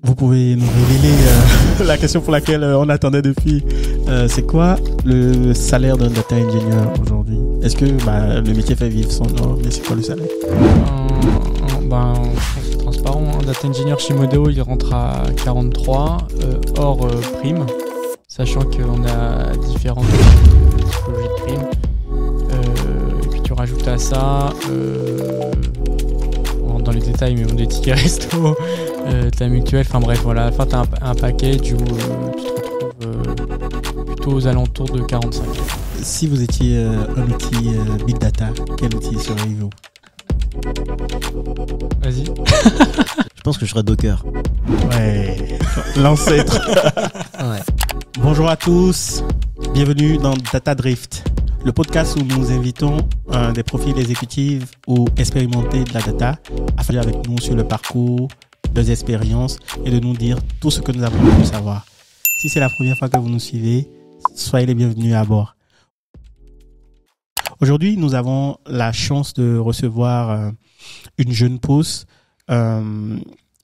vous pouvez nous révéler la question pour laquelle on attendait depuis. C'est quoi le salaire d'un data engineer aujourd'hui? Est-ce que le métier fait vivre son nom, mais c'est quoi le salaire? C'est transparent. Un data engineer chez Modeo, il rentre à 43 hors prime, sachant qu'on a différentes typologies de primes. Et puis tu rajoutes à ça, on rentre dans les détails, mais on a des tickets resto, ta mutuelle, enfin bref, voilà. À la fin, tu as un package où tu te retrouves plutôt aux alentours de 45. Si vous étiez un outil Big Data, quel outil seriez-vous? Vas-y. Je pense que je serais Docker. Ouais, l'ancêtre. Ouais. Bonjour à tous, bienvenue dans Data Drift, le podcast où nous invitons des profils exécutifs ou expérimentés de la data à faire avec nous sur le parcours, leurs expériences et de nous dire tout ce que nous avons voulu savoir. Si c'est la première fois que vous nous suivez, soyez les bienvenus à bord. Aujourd'hui, nous avons la chance de recevoir une jeune pousse,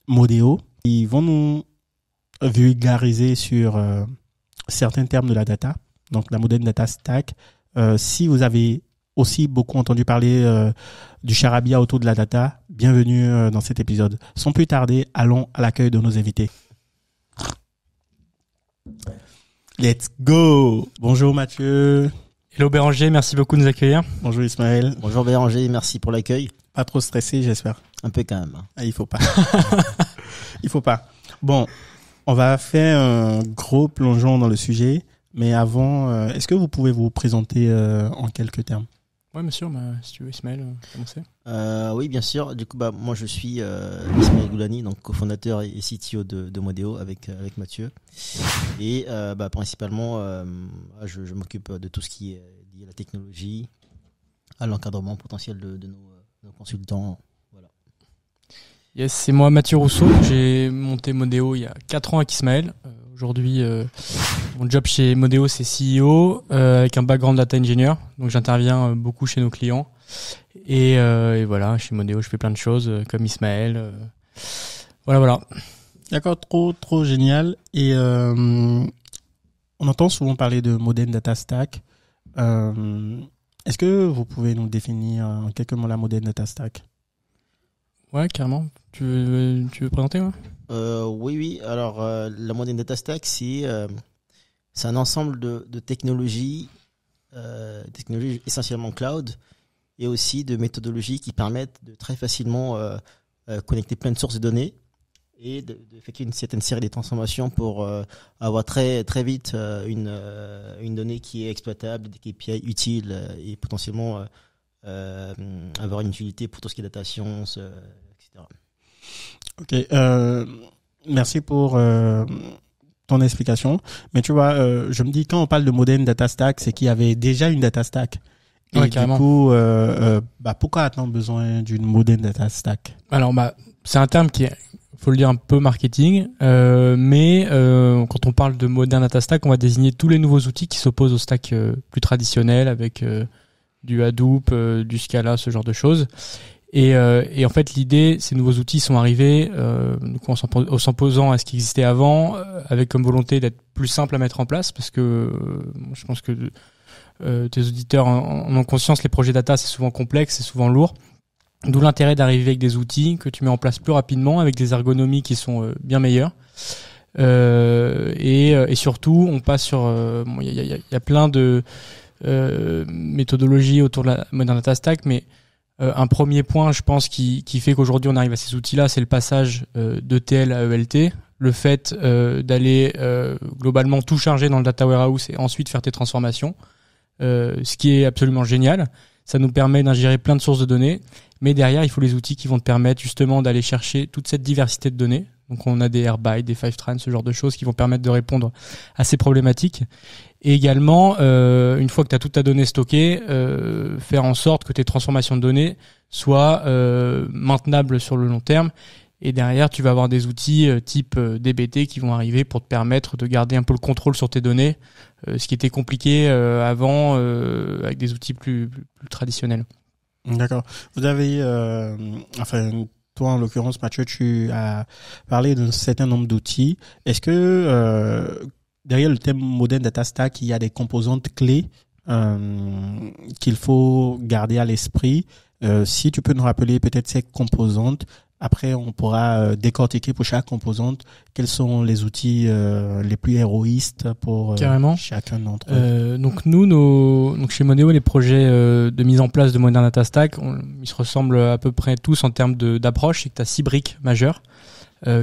Modeo, qui vont nous vulgariser sur certains termes de la data, donc la Modern Data Stack. Si vous avez aussi beaucoup entendu parler du charabia autour de la data, bienvenue dans cet épisode. Sans plus tarder, allons à l'accueil de nos invités. Let's go! Bonjour Mathieu. Hello Béranger, merci beaucoup de nous accueillir. Bonjour Ismaël. Bonjour Béranger, merci pour l'accueil. Pas trop stressé, j'espère. Un peu quand même. Il faut pas. Il faut pas. Bon, on va faire un gros plongeon dans le sujet, mais avant, est-ce que vous pouvez vous présenter en quelques termes? Ouais, monsieur, si tu veux, Ismaël, commencer. Oui, bien sûr. Du coup, moi, je suis Ismaël Goulani, donc cofondateur et CTO de Modeo avec Mathieu. Et principalement, je m'occupe de tout ce qui est lié à la technologie, à l'encadrement potentiel de nos consultants. Voilà. Yes, c'est moi, Mathieu Rousseau. J'ai monté Modeo il y a 4 ans avec Ismaël. Aujourd'hui, mon job chez Modeo, c'est CEO avec un background data engineer. Donc, j'interviens beaucoup chez nos clients. Et voilà, chez Modeo, je fais plein de choses comme Ismaël. Voilà. D'accord, trop génial. Et on entend souvent parler de Modern Data Stack. Est-ce que vous pouvez nous définir en quelques mots la Modern Data Stack? Ouais, carrément. Tu veux présenter, ouais? Oui. Alors, la Modern Data Stack, c'est un ensemble de technologies essentiellement cloud, et aussi de méthodologies qui permettent de très facilement connecter plein de sources de données et d'effectuer une certaine série de transformations pour avoir très très vite une donnée qui est exploitable, des KPI utiles et potentiellement avoir une utilité pour tout ce qui est data science, etc. Ok, merci pour ton explication. Mais tu vois, je me dis, quand on parle de Modern Data Stack, c'est qu'il y avait déjà une data stack. Et Ouais, du carrément. coup, pourquoi a-t-on besoin d'une Modern Data Stack? Alors, c'est un terme qui est, faut le dire, un peu marketing. Mais quand on parle de Modern Data Stack, on va désigner tous les nouveaux outils qui s'opposent au stack plus traditionnel avec du Hadoop, du Scala, ce genre de choses. Et en fait, l'idée, ces nouveaux outils sont arrivés en s'opposant à ce qui existait avant, avec comme volonté d'être plus simple à mettre en place, parce que je pense que tes auditeurs en ont conscience, les projets data, c'est souvent complexe, c'est souvent lourd. D'où l'intérêt d'arriver avec des outils que tu mets en place plus rapidement, avec des ergonomies qui sont bien meilleures. Et surtout, on passe sur... Il y a plein de méthodologies autour de la Modern Data Stack, mais un premier point, je pense, qui fait qu'aujourd'hui on arrive à ces outils-là, c'est le passage d'ETL à ELT, le fait d'aller globalement tout charger dans le data warehouse et ensuite faire tes transformations, ce qui est absolument génial. Ça nous permet d'ingérer plein de sources de données, mais derrière il faut les outils qui vont te permettre justement d'aller chercher toute cette diversité de données. Donc on a des Airbyte, des Fivetran, ce genre de choses qui vont permettre de répondre à ces problématiques. Et également, une fois que tu as toute ta donnée stockée, faire en sorte que tes transformations de données soient maintenables sur le long terme. Et derrière, tu vas avoir des outils type DBT qui vont arriver pour te permettre de garder un peu le contrôle sur tes données, ce qui était compliqué avant avec des outils plus traditionnels. D'accord. Vous avez, toi, en l'occurrence, Mathieu, tu as parlé d'un certain nombre d'outils. Est-ce que derrière le thème Modern Data Stack, il y a des composantes clés qu'il faut garder à l'esprit? Si tu peux nous rappeler peut-être ces composantes, après on pourra décortiquer pour chaque composante quels sont les outils les plus héroïstes pour chacun d'entre eux. Donc donc chez Moneo, les projets de mise en place de Modern Data Stack, ils se ressemblent à peu près tous en termes d'approche. C'est que tu as 6 briques majeures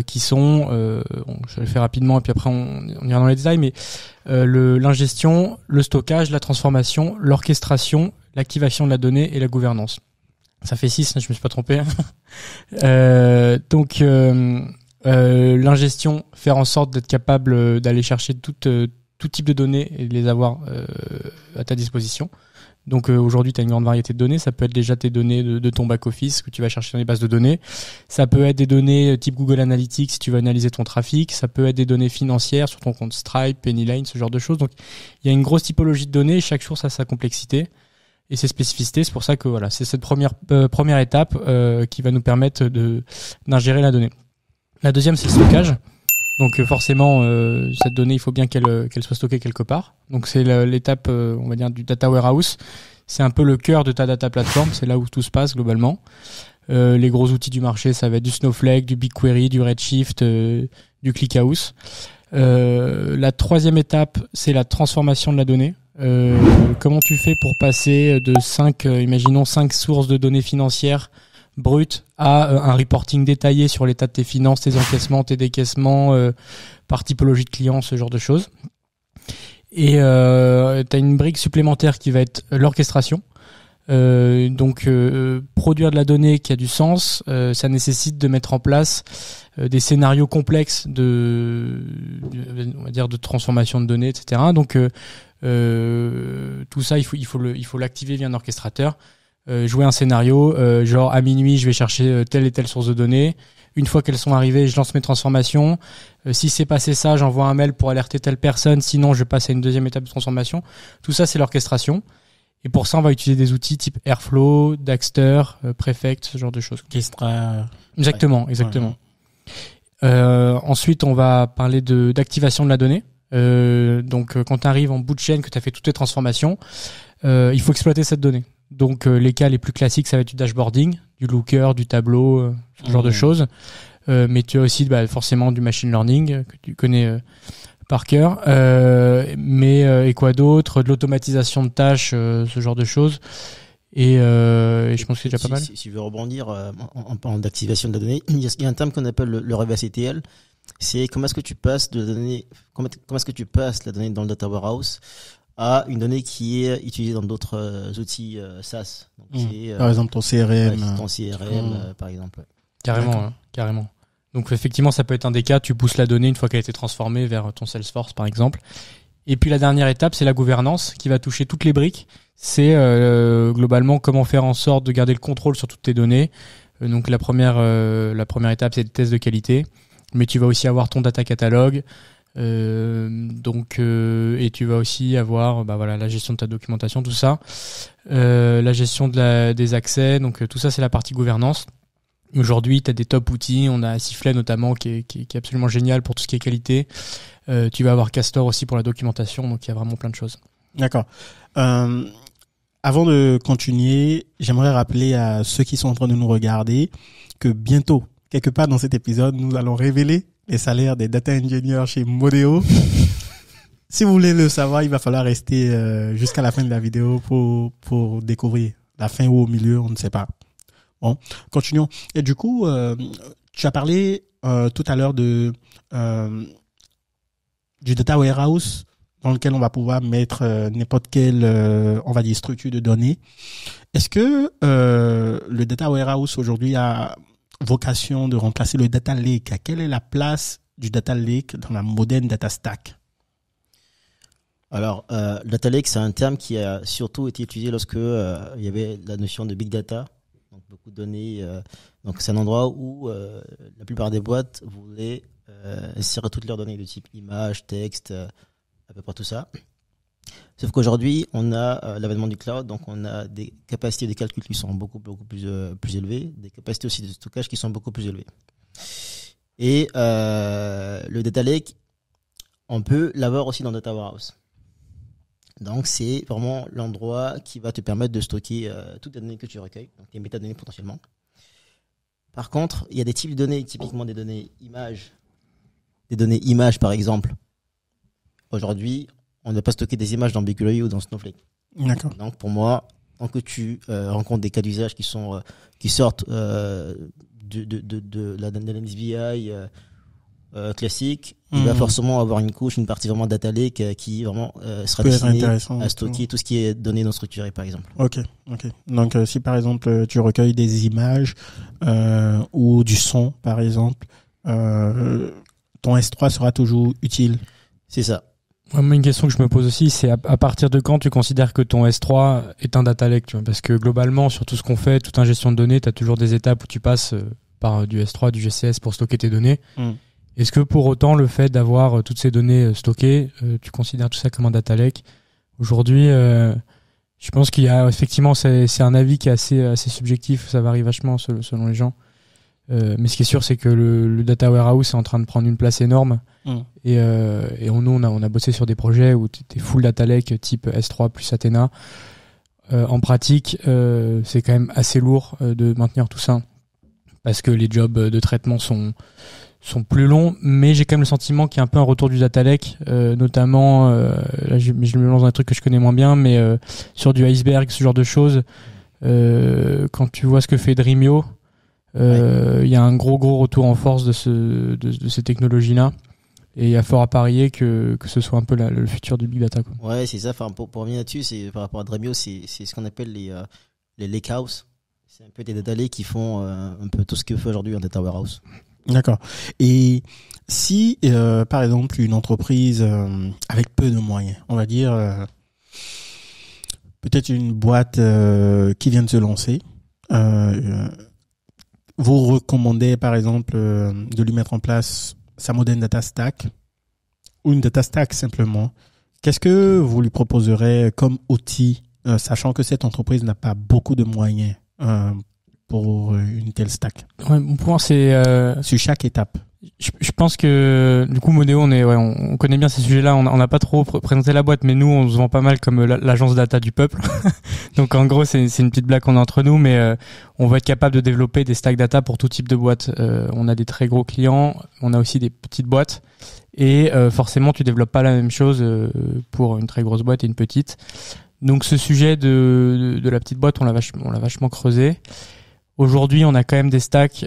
qui sont, je vais le faire rapidement et puis après on ira dans les détails, mais l'ingestion, le stockage, la transformation, l'orchestration, l'activation de la donnée et la gouvernance. Ça fait 6, je me suis pas trompé. Donc l'ingestion, faire en sorte d'être capable d'aller chercher tout type de données et de les avoir à ta disposition. Donc aujourd'hui, tu as une grande variété de données. Ça peut être déjà tes données de ton back-office que tu vas chercher dans les bases de données. Ça peut être des données type Google Analytics si tu veux analyser ton trafic. Ça peut être des données financières sur ton compte Stripe, Pennyline, ce genre de choses. Donc il y a une grosse typologie de données. Chaque source a sa complexité et ses spécificités. C'est pour ça que voilà, c'est cette première étape qui va nous permettre d'ingérer la donnée. La deuxième, c'est le stockage. Donc forcément, cette donnée, il faut bien qu'elle soit stockée quelque part. Donc c'est l'étape, on va dire, du data warehouse. C'est un peu le cœur de ta data platform. C'est là où tout se passe globalement. Les gros outils du marché, ça va être du Snowflake, du BigQuery, du Redshift, du ClickHouse. La troisième étape, c'est la transformation de la donnée. Comment tu fais pour passer de 5 sources de données financières brutes à un reporting détaillé sur l'état de tes finances, tes encaissements, tes décaissements, par typologie de clients, ce genre de choses. Et tu as une brique supplémentaire qui va être l'orchestration. Donc produire de la donnée qui a du sens, ça nécessite de mettre en place des scénarios complexes on va dire de transformation de données, etc. Donc tout ça, il faut l'activer via un orchestrateur. Jouer un scénario, genre à minuit, je vais chercher telle et telle source de données. Une fois qu'elles sont arrivées, je lance mes transformations. Si c'est passé ça, j'envoie un mail pour alerter telle personne. Sinon, je passe à une deuxième étape de transformation. Tout ça, c'est l'orchestration. Et pour ça, on va utiliser des outils type Airflow, Daxter, Prefect, ce genre de choses. Orchestra. Exactement. Ensuite, on va parler d'activation de la donnée. Donc, quand tu arrives en bout de chaîne, que tu as fait toutes tes transformations, il faut exploiter cette donnée. Donc, les cas les plus classiques, ça va être du dashboarding, du looker, du tableau, ce genre de choses. Mais tu as aussi forcément du machine learning que tu connais par cœur. Et quoi d'autre? De l'automatisation de tâches, ce genre de choses. Et je pense que c'est déjà pas mal. Si je veux rebondir en parlant d'activation de la donnée, il y a un terme qu'on appelle le reverse ETL. C'est comment est-ce que tu passes la donnée dans le data warehouse à une donnée qui est utilisée dans d'autres outils SaaS. Donc, par exemple ton CRM. Par exemple. Carrément. Donc effectivement, ça peut être un des cas, tu pousses la donnée une fois qu'elle a été transformée vers ton Salesforce par exemple. Et puis la dernière étape, c'est la gouvernance qui va toucher toutes les briques. C'est globalement comment faire en sorte de garder le contrôle sur toutes tes données. Donc la première étape, c'est le test de qualité. Mais tu vas aussi avoir ton data catalogue. Et tu vas aussi avoir la gestion de ta documentation, tout ça. La gestion des accès. Donc tout ça, c'est la partie gouvernance. Aujourd'hui, tu as des top outils. On a Sifflet notamment qui est absolument génial pour tout ce qui est qualité. Tu vas avoir Castor aussi pour la documentation. Donc, il y a vraiment plein de choses. D'accord. Avant de continuer, j'aimerais rappeler à ceux qui sont en train de nous regarder que bientôt, quelque part dans cet épisode, nous allons révéler les salaires des data engineers chez Modeo. Si vous voulez le savoir, il va falloir rester jusqu'à la fin de la vidéo pour découvrir. La fin ou au milieu, on ne sait pas. Bon, continuons. Et du coup, tu as parlé tout à l'heure du data warehouse dans lequel on va pouvoir mettre n'importe quelle, on va dire, structure de données. Est-ce que le data warehouse aujourd'hui a vocation de remplacer le data lake? Quelle est la place du data lake dans la moderne data stack? Alors, data lake, c'est un terme qui a surtout été utilisé lorsque il y avait la notion de big data. Donc beaucoup de données. Donc c'est un endroit où la plupart des boîtes voulaient insérer toutes leurs données de type image, texte, à peu près tout ça. Sauf qu'aujourd'hui, on a l'avènement du cloud, donc on a des capacités de calcul qui sont beaucoup plus élevées, des capacités aussi de stockage qui sont beaucoup plus élevées. Et le data lake, on peut l'avoir aussi dans Data Warehouse. Donc c'est vraiment l'endroit qui va te permettre de stocker toutes les données que tu recueilles, donc les métadonnées potentiellement. Par contre, il y a des types de données, typiquement des données images par exemple. Aujourd'hui, on ne va pas stocker des images dans BigQuery ou dans Snowflake. D'accord. Donc pour moi, tant que tu rencontres des cas d'usage qui sortent de l'analyse BI classique, il va forcément avoir une partie vraiment data lake qui vraiment sera destinée à stocker tout ce qui est données non structurées par exemple. Ok. Donc si par exemple tu recueilles des images ou du son par exemple, ton S3 sera toujours utile. C'est ça. Moi, une question que je me pose aussi, c'est à partir de quand tu considères que ton S3 est un data lake, tu vois, parce que globalement, sur tout ce qu'on fait, toute ingestion de données, tu as toujours des étapes où tu passes par du S3, du GCS pour stocker tes données. Est-ce que pour autant, le fait d'avoir toutes ces données stockées, tu considères tout ça comme un data lake? Aujourd'hui, je pense qu'il y a effectivement, c'est un avis qui est assez subjectif, ça varie vachement selon les gens. Mais ce qui est sûr, c'est que le data warehouse est en train de prendre une place énorme. Et nous, on a bossé sur des projets où t'es full data lake type S3 plus Athena. En pratique, c'est quand même assez lourd de maintenir tout ça parce que les jobs de traitement sont plus longs, mais j'ai quand même le sentiment qu'il y a un peu un retour du data lake, notamment là je me lance dans un truc que je connais moins bien, mais sur du iceberg, ce genre de choses. Quand tu vois ce que fait Dremio, il y a un gros retour en force de ces technologies-là. Et il y a fort à parier que ce soit un peu le futur du big data, quoi. Ouais, c'est ça. Enfin, pour revenir là-dessus, c'est par rapport à Dremio, c'est ce qu'on appelle les lakehouse. C'est un peu des data lakes qui font un peu tout ce que fait aujourd'hui un data warehouse. D'accord. Et si, par exemple, une entreprise avec peu de moyens, on va dire peut-être une boîte qui vient de se lancer, vous recommandez, par exemple, de lui mettre en place sa moderne data stack ou une data stack simplement. Qu'est-ce que vous lui proposerez comme outil, sachant que cette entreprise n'a pas beaucoup de moyens pour une telle stack? Ouais, mon point c'est sur chaque étape. Je pense que du coup Moneo, on connaît bien ces sujets-là. On n'a pas trop présenté la boîte, mais nous on se vend pas mal comme l'agence data du peuple. Donc en gros c'est une petite blague qu'on a entre nous, mais on va être capable de développer des stacks data pour tout type de boîte. On a des très gros clients, on a aussi des petites boîtes, et forcément tu développes pas la même chose pour une très grosse boîte et une petite. Donc ce sujet de la petite boîte, on l'a vachement creusé. Aujourd'hui, on a quand même des stacks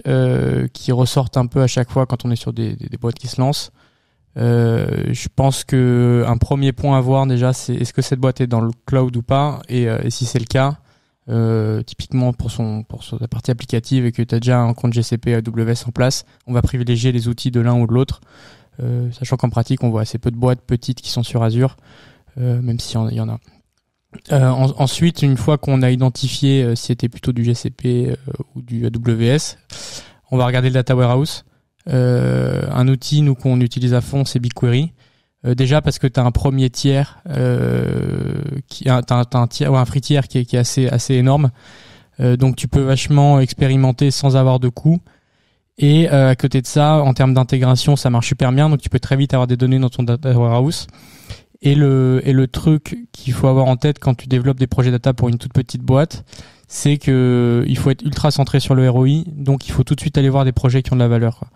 qui ressortent un peu à chaque fois quand on est sur des boîtes qui se lancent. Je pense que un premier point à voir déjà, c'est est-ce que cette boîte est dans le cloud ou pas, et si c'est le cas, typiquement pour sa partie applicative et que tu as déjà un compte GCP AWS en place, on va privilégier les outils de l'un ou de l'autre, sachant qu'en pratique, on voit assez peu de boîtes petites qui sont sur Azure, même s'il y en a. Ensuite, une fois qu'on a identifié si c'était plutôt du GCP ou du AWS, on va regarder le data warehouse. Un outil nous qu'on utilise à fond, c'est BigQuery. Déjà parce que tu as un premier tiers un free tier qui est assez énorme. Donc tu peux vachement expérimenter sans avoir de coût. Et à côté de ça, en termes d'intégration, ça marche super bien. Donc tu peux très vite avoir des données dans ton data warehouse. Et le truc qu'il faut avoir en tête quand tu développes des projets data pour une toute petite boîte, c'est que il faut être ultra centré sur le ROI, donc il faut tout de suite aller voir des projets qui ont de la valeur, quoi.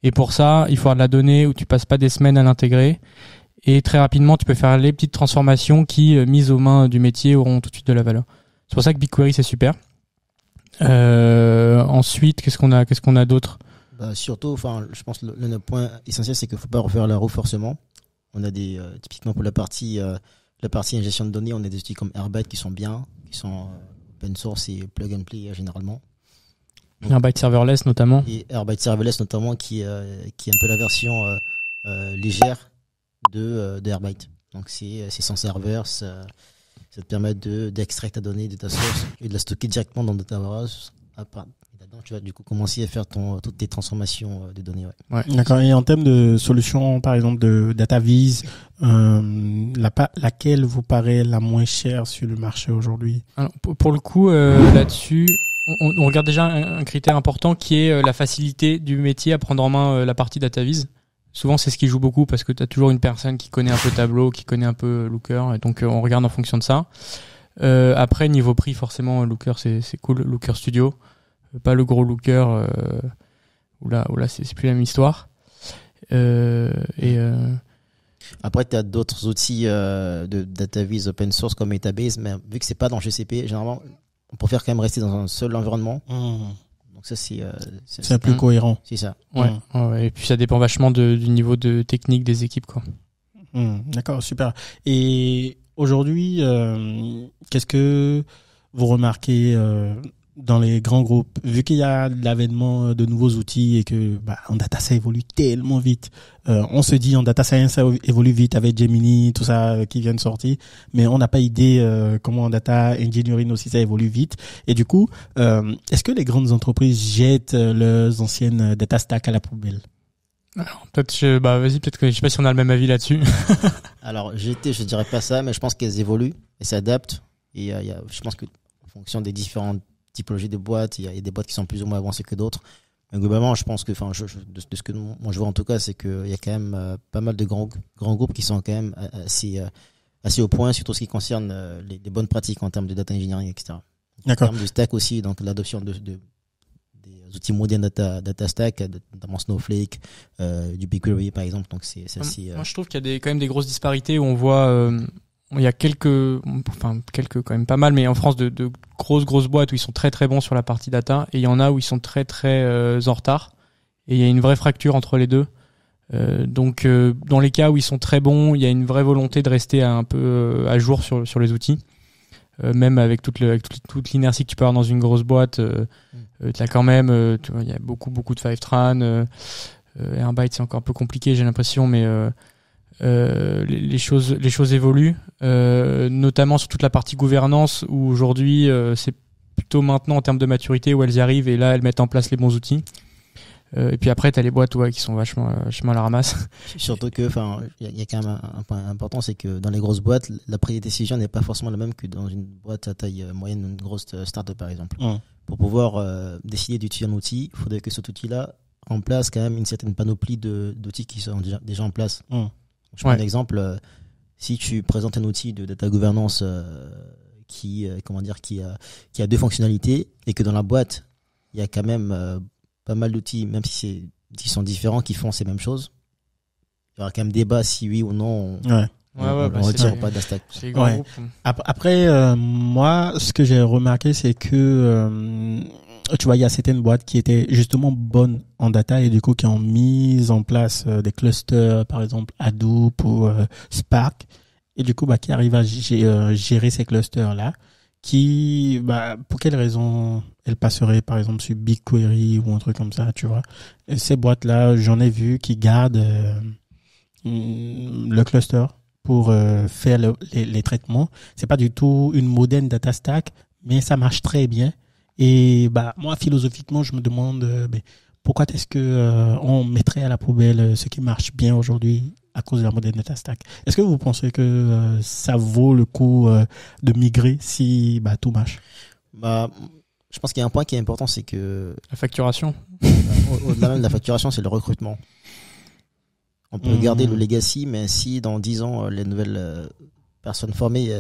Et pour ça, il faut avoir de la donnée où tu passes pas des semaines à l'intégrer, et très rapidement tu peux faire les petites transformations qui, mises aux mains du métier, auront tout de suite de la valeur. C'est pour ça que BigQuery c'est super. Ensuite, qu'est-ce qu'on a d'autre? Surtout, enfin, je pense que le point essentiel, c'est qu'il faut pas refaire la roue forcément. On a typiquement pour la partie ingestion de données, on a des outils comme Airbyte qui sont bien, qui sont open source et plug and play généralement. Airbyte serverless notamment. Et Airbyte serverless notamment qui est un peu la version légère de Airbyte. Donc c'est sans serveur, ça te permet d'extraire ta donnée de ta source et de la stocker directement dans Data Warehouse. Là-dedans, tu vas du coup commencer à faire toutes tes transformations de données. Ouais. D'accord. Et en termes de solutions, par exemple de DataVis, laquelle vous paraît la moins chère sur le marché aujourd'hui? Alors, pour le coup, là-dessus, on regarde déjà un critère important qui est la facilité du métier à prendre en main la partie DataVis. Souvent, c'est ce qui joue beaucoup parce que tu as toujours une personne qui connaît un peu Tableau, qui connaît un peu Looker, et donc on regarde en fonction de ça. Après, niveau prix, forcément, Looker, c'est cool. Looker Studio, pas le gros Looker, où là, c'est plus la même histoire. Après, tu as d'autres outils de DataVis open source comme Metabase, mais vu que c'est pas dans GCP, généralement, on préfère quand même rester dans un seul environnement. Donc ça, c'est plus cohérent. C'est ça. Ouais. Et puis ça dépend vachement du niveau de technique des équipes, quoi. D'accord, super. Et aujourd'hui, qu'est-ce que vous remarquez dans les grands groupes, vu qu'il y a l'avènement de nouveaux outils et que en data ça évolue tellement vite, on se dit en data science ça évolue vite avec Gemini, tout ça qui vient de sortir, mais on n'a pas idée comment en data engineering aussi ça évolue vite. Et du coup, est-ce que les grandes entreprises jettent leurs anciennes data stack à la poubelle? Alors, vas-y, peut-être que je sais pas si on a le même avis là-dessus. Alors, je dirais pas ça, mais je pense qu'elles évoluent et s'adaptent. Et je pense que en fonction des différentes typologies de boîtes, il y a des boîtes qui sont plus ou moins avancées que d'autres. Mais globalement, je pense que, de ce que moi je vois en tout cas, c'est qu'il y a quand même pas mal de grands groupes qui sont quand même assez au point, surtout ce qui concerne les bonnes pratiques en termes de data engineering, etc. D'accord. En termes de stack aussi, donc l'adoption des outils modernes data stack, notamment Snowflake, du BigQuery par exemple. Donc c'est assez. Moi, je trouve qu'il y a quand même des grosses disparités où on voit. Il y a quelques quand même pas mal, mais en France de grosses boîtes où ils sont très très bons sur la partie data, et il y en a où ils sont très très en retard, et il y a une vraie fracture entre les deux. Donc dans les cas où ils sont très bons, il y a une vraie volonté de rester un peu à jour sur les outils, même avec toute l'inertie que tu peux avoir dans une grosse boîte. T'as quand même, tu vois, il y a beaucoup de Fivetran, Airbyte c'est encore un peu compliqué, j'ai l'impression, mais les choses évoluent, notamment sur toute la partie gouvernance où aujourd'hui c'est plutôt maintenant en termes de maturité où elles y arrivent et là elles mettent en place les bons outils. Et puis après t'as les boîtes qui sont vachement à la ramasse. Surtout que il y a quand même un point important, c'est que dans les grosses boîtes la prise de décision n'est pas forcément la même que dans une boîte à taille moyenne, une grosse start-up par exemple. Pour pouvoir décider d'utiliser un outil, il faudrait que cet outil-là remplace quand même une certaine panoplie d'outils qui sont déjà en place. Je prends un exemple, si tu présentes un outil de data governance qui a deux fonctionnalités et que dans la boîte il y a quand même pas mal d'outils, même si qui sont différents, qui font ces mêmes choses, il y aura quand même débat si oui ou non on retire pas de la stack. Après, moi, ce que j'ai remarqué, c'est que tu vois, il y a certaines boîtes qui étaient justement bonnes en data et du coup qui ont mis en place des clusters, par exemple Hadoop ou Spark, et du coup qui arrivent à gérer ces clusters là, qui pour quelles raisons elles passeraient par exemple sur BigQuery ou un truc comme ça, tu vois. Et ces boîtes là, j'en ai vu qui gardent le cluster pour faire les traitements. C'est pas du tout une moderne data stack, mais ça marche très bien. Et moi philosophiquement je me demande pourquoi est-ce que on mettrait à la poubelle ce qui marche bien aujourd'hui à cause de la moderne data stack. Est-ce que vous pensez que ça vaut le coup de migrer si tout marche? Je pense qu'il y a un point qui est important, c'est que la facturation. Au-delà même de la facturation, c'est le recrutement. On peut garder le legacy, mais si dans 10 ans les nouvelles personnes formées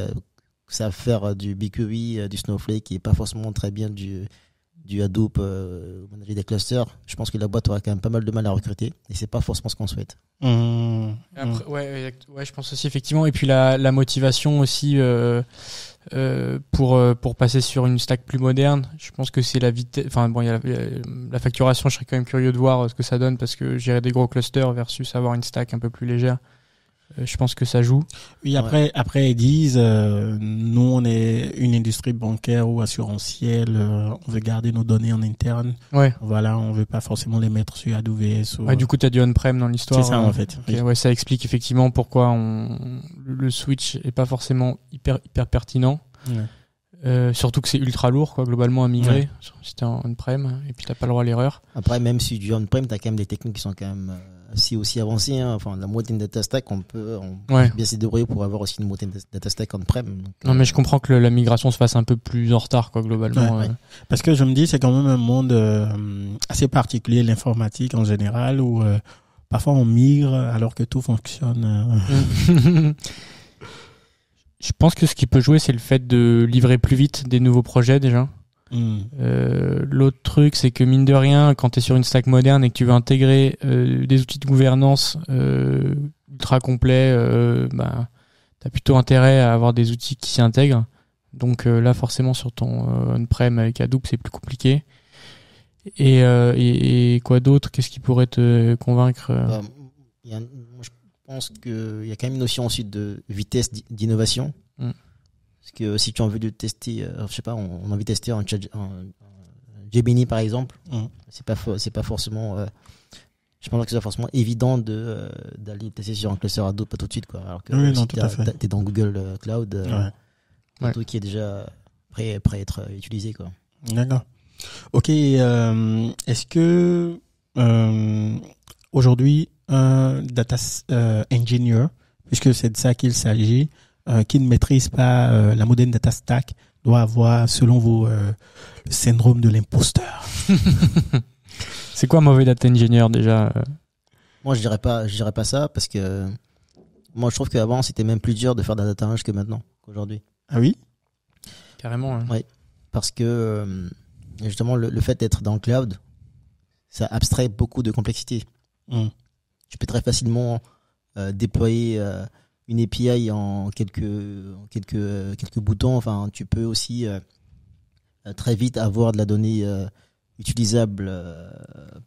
savent faire du BigQuery, du Snowflake, qui est pas forcément très bien du Hadoop, manager des clusters, je pense que la boîte aura quand même pas mal de mal à recruter et c'est pas forcément ce qu'on souhaite. Après, je pense aussi effectivement, et puis la motivation aussi pour passer sur une stack plus moderne. Je pense que c'est la vitesse. Enfin bon, il y a la facturation. Je serais quand même curieux de voir ce que ça donne parce que gérer des gros clusters versus avoir une stack un peu plus légère. Je pense que ça joue. Oui, après ils disent, nous on est une industrie bancaire ou assurantielle, on veut garder nos données en interne. Ouais. Voilà, on veut pas forcément les mettre sur AWS. Ouais, du coup t'as du on-prem dans l'histoire. C'est ça en fait. Okay, ouais, ça explique effectivement pourquoi le switch est pas forcément hyper pertinent. Surtout que c'est ultra lourd, quoi, globalement, à migrer. Si t'es en on-prem, et puis t'as pas le droit à l'erreur. Après, même si du on-prem, t'as quand même des techniques qui sont quand même aussi avancées. Hein. Enfin, la modern data stack, on peut bien se débrouiller pour avoir aussi une modern data stack on-prem. Donc, non, mais je comprends que la migration se fasse un peu plus en retard, quoi, globalement. Ouais. Parce que je me dis, c'est quand même un monde assez particulier, l'informatique en général, où parfois on migre alors que tout fonctionne. Je pense que ce qui peut jouer, c'est le fait de livrer plus vite des nouveaux projets déjà. L'autre truc, c'est que mine de rien, quand tu es sur une stack moderne et que tu veux intégrer des outils de gouvernance ultra complets, tu as plutôt intérêt à avoir des outils qui s'y intègrent. Donc là, forcément, sur ton on-prem avec Hadoop, c'est plus compliqué. Et quoi d'autre? Qu'est-ce qui pourrait te convaincre? Je pense qu'il y a quand même une notion ensuite de vitesse d'innovation. Parce que si tu as envie de tester, je sais pas, on a envie de tester un Gemini par exemple, c'est pas forcément, je pense pas que ce soit forcément évident d'aller tester sur un cluster Hadoop pas tout de suite, quoi. Alors que si t'es dans Google Cloud, un truc qui est déjà prêt à être utilisé, quoi. D'accord. Ok. Est-ce que aujourd'hui un data engineer, puisque c'est de ça qu'il s'agit, qui ne maîtrise pas la modern data stack, doit avoir, selon vous, le syndrome de l'imposteur? C'est quoi un mauvais data engineer déjà? Moi, je dirais pas ça, parce que moi, je trouve qu'avant, c'était même plus dur de faire de la data eng que maintenant, qu'aujourd'hui. Ah oui? Carrément. Hein. Oui, parce que justement, le fait d'être dans le cloud, ça abstrait beaucoup de complexité. Tu peux très facilement déployer une API en quelques boutons. Enfin, tu peux aussi très vite avoir de la donnée utilisable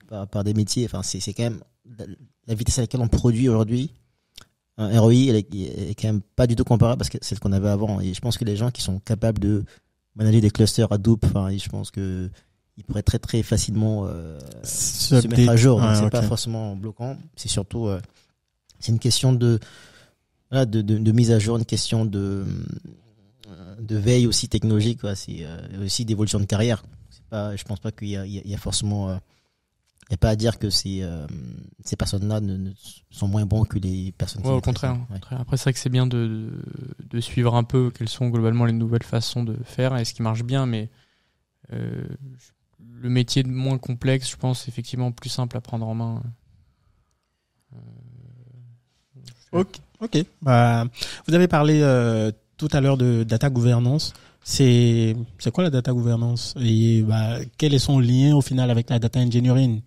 par des métiers. Enfin, c'est quand même la vitesse à laquelle on produit aujourd'hui. Un ROI, elle est quand même pas du tout comparable parce que c'est ce qu'on avait avant. Et je pense que les gens qui sont capables de manager des clusters Hadoop, enfin, je pense que ils pourraient très très facilement se mettre à jour. Donc c'est pas forcément bloquant. C'est surtout c'est une question de mise à jour, une question de veille aussi technologique, quoi. C'est aussi d'évolution de carrière. C'est pas, je pense pas qu'il y a forcément il n'y a pas à dire que ces personnes-là ne sont moins bons que les personnes qui au contraire. Après, c'est vrai que c'est bien de suivre un peu quelles sont globalement les nouvelles façons de faire et ce qui marche bien, mais le métier moins complexe, je pense, c'est effectivement plus simple à prendre en main. Ok. Bah, vous avez parlé tout à l'heure de data gouvernance. C'est quoi la data gouvernance et quel est son lien au final avec la data engineering?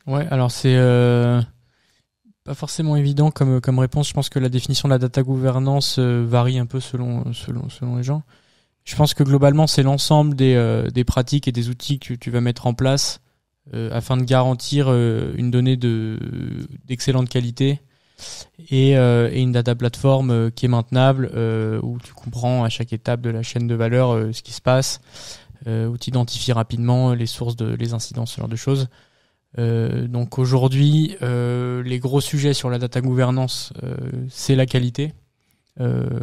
Ouais, alors c'est pas forcément évident comme réponse. Je pense que la définition de la data gouvernance varie un peu selon les gens. Je pense que globalement, c'est l'ensemble des pratiques et des outils que tu vas mettre en place afin de garantir une donnée d'excellente qualité et une data plateforme qui est maintenable, où tu comprends à chaque étape de la chaîne de valeur ce qui se passe, où tu identifies rapidement les sources les incidents, ce genre de choses. Donc aujourd'hui, les gros sujets sur la data gouvernance, c'est la qualité.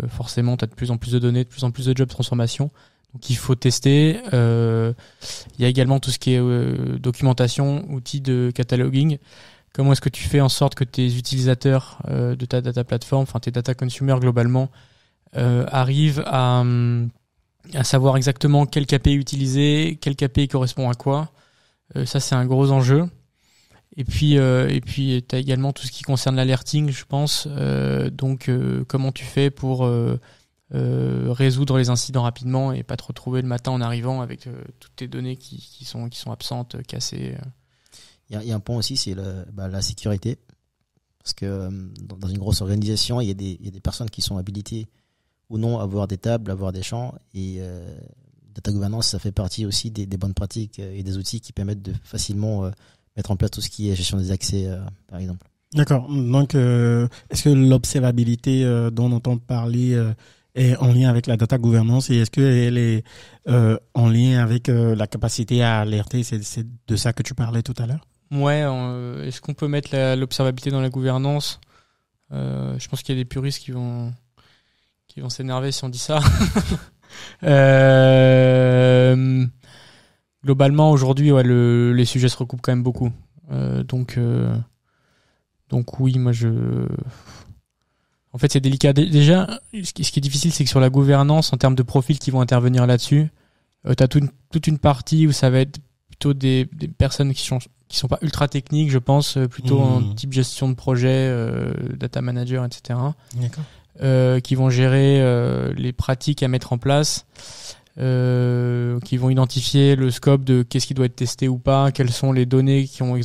Forcément, tu as de plus en plus de données, de plus en plus de job transformation. Donc il faut tester. Il y a également tout ce qui est documentation, outils de cataloging. Comment est-ce que tu fais en sorte que tes utilisateurs de ta data platform, enfin tes data consumers globalement, arrivent à savoir exactement quel KPI utiliser, quel KPI correspond à quoi. Ça, c'est un gros enjeu. Et puis tu as également tout ce qui concerne l'alerting, je pense. Donc, comment tu fais pour résoudre les incidents rapidement et pas te retrouver le matin en arrivant avec toutes tes données qui sont absentes, cassées. Il y a un point aussi, c'est la sécurité. Parce que dans une grosse organisation, il y a des personnes qui sont habilitées ou non à avoir des tables, à avoir des champs. Et data governance, ça fait partie aussi des bonnes pratiques et des outils qui permettent de facilement mettre en place tout ce qui est gestion des accès, par exemple. D'accord. Donc, est-ce que l'observabilité dont on entend parler est en lien avec la data gouvernance et est-ce qu'elle est en lien avec la capacité à alerter? C'est de ça que tu parlais tout à l'heure? Ouais. Est-ce qu'on peut mettre l'observabilité dans la gouvernance? Je pense qu'il y a des puristes qui vont s'énerver si on dit ça. Globalement, aujourd'hui, ouais, les sujets se recoupent quand même beaucoup. Donc oui, moi en fait, c'est délicat. Déjà, ce qui est difficile, c'est que sur la gouvernance, en termes de profils qui vont intervenir là-dessus, t'as toute une partie où ça va être plutôt des personnes qui sont pas ultra techniques, je pense, plutôt en type gestion de projet, data manager, etc. D'accord. Qui vont gérer les pratiques à mettre en place, qui vont identifier le scope de qu'est-ce qui doit être testé ou pas, quelles sont les données qui ont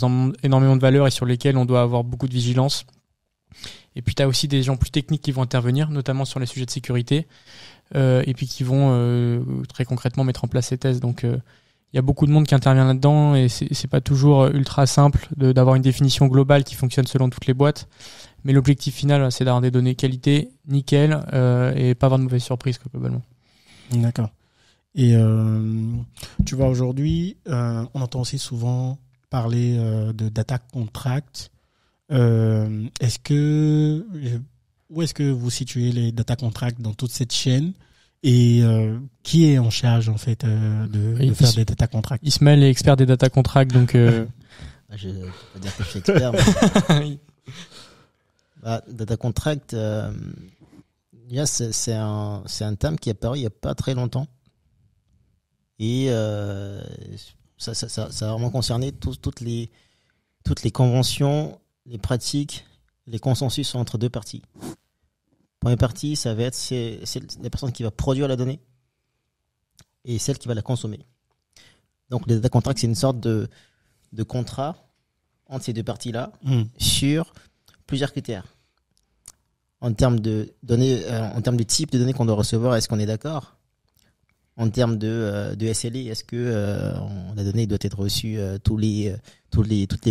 énormément de valeur et sur lesquelles on doit avoir beaucoup de vigilance. Et puis tu as aussi des gens plus techniques qui vont intervenir, notamment sur les sujets de sécurité, et puis qui vont très concrètement mettre en place ces tests. Donc il y a beaucoup de monde qui intervient là-dedans et c'est pas toujours ultra simple d'avoir une définition globale qui fonctionne selon toutes les boîtes. Mais l'objectif final, c'est d'avoir des données qualité, nickel, et pas avoir de mauvaises surprises, quoi, globalement. D'accord. Et tu vois, aujourd'hui, on entend aussi souvent parler de data contract. Où est-ce que vous situez les data contracts dans toute cette chaîne et qui est en charge en fait de faire des data contracts? Ismaël est expert des data contracts, donc je peux pas dire que je suis expert. Mais... data contract, c'est un terme qui est apparu il y a pas très longtemps et ça a vraiment concerné toutes les conventions, les pratiques, les consensus entre deux parties. Première partie, ça va être c'est la personne qui va produire la donnée et celle qui va la consommer. Donc le data contract, c'est une sorte de contrat entre ces deux parties-là sur plusieurs critères. En termes de données, en termes de type de données qu'on doit recevoir, est-ce qu'on est d'accord? En termes de SLA, est-ce que la donnée doit être reçue toutes les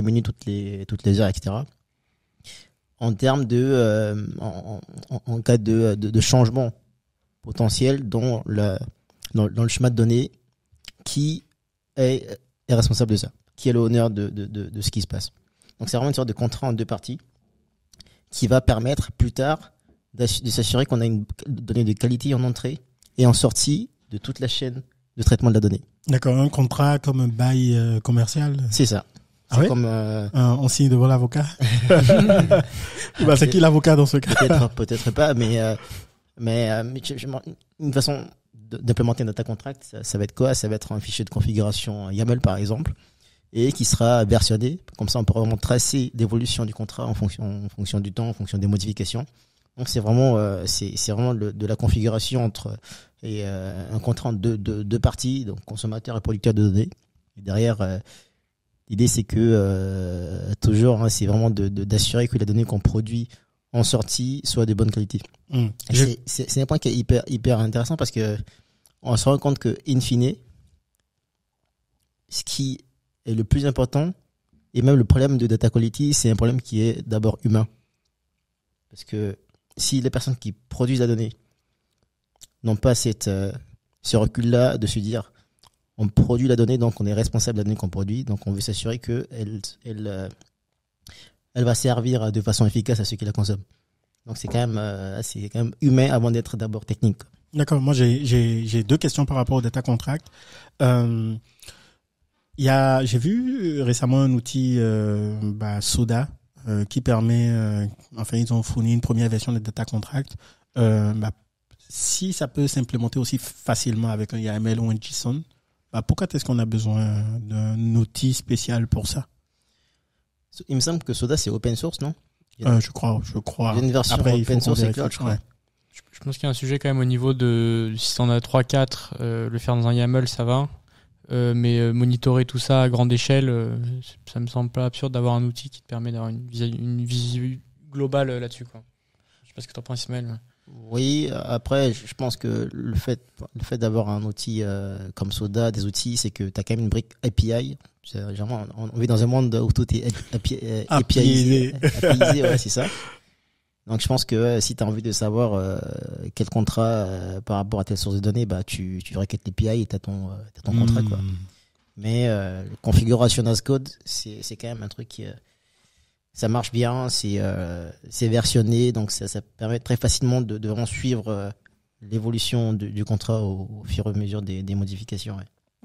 minutes, toutes les heures, etc. En termes en cas de changement potentiel dans le schéma de données, qui est responsable de ça? Qui est l'honneur de ce qui se passe? Donc c'est vraiment une sorte de contrat en deux parties qui va permettre plus tard de s'assurer qu'on a une donnée de qualité en entrée et en sortie de toute la chaîne de traitement de la donnée. D'accord, un contrat comme un bail commercial. C'est ça. Ah oui? Comme on signe devant l'avocat. C'est qui l'avocat dans ce cas? Peut-être pas, mais une façon d'implémenter un data contract, ça va être quoi? Ça va être un fichier de configuration YAML par exemple, et qui sera versionné. Comme ça, on pourra vraiment tracer l'évolution du contrat en fonction du temps, en fonction des modifications. Donc c'est vraiment de la configuration et un contrat entre deux parties, donc consommateur et producteur de données. Et derrière, l'idée c'est que toujours, c'est vraiment d'assurer que la donnée qu'on produit en sortie soit de bonne qualité. C'est un point qui est hyper intéressant parce que on se rend compte que in fine, ce qui est le plus important et même le problème de data quality, c'est un problème qui est d'abord humain. Parce que si les personnes qui produisent la donnée n'ont pas ce recul-là de se dire on produit la donnée, donc on est responsable de la donnée qu'on produit, donc on veut s'assurer qu'elle va servir de façon efficace à ceux qui la consomment. Donc c'est quand même humain avant d'être d'abord technique. D'accord, moi j'ai deux questions par rapport au data contract. J'ai vu récemment un outil Soda qui permet, ils ont fourni une première version de data contract. Si ça peut s'implémenter aussi facilement avec un YAML ou un JSON, pourquoi est-ce qu'on a besoin d'un outil spécial pour ça? Il me semble que Soda c'est open source, non? Je crois. Il y a une version après, open source et cloud, je crois. Je pense qu'il y a un sujet quand même au niveau de si t'en as 3-4, le faire dans un YAML ça va. Mais monitorer tout ça à grande échelle, ça me semble pas absurde d'avoir un outil qui te permet d'avoir une vision globale là-dessus, quoi. Je sais pas ce que t'en penses, Ismaël. Oui, après, je pense que le fait d'avoir un outil comme Soda, des outils, c'est que t'as quand même une brique API. On vit dans un monde où tout est APIisé, ouais, c'est ça. Donc je pense que si tu as envie de savoir quel contrat par rapport à telle source de données, tu requêtes l'API et tu as ton contrat, quoi. Mais configuration as code, c'est quand même un truc qui ça marche bien, c'est versionné, donc ça permet très facilement de vraiment suivre l'évolution du contrat au fur et à mesure des modifications. Ouais.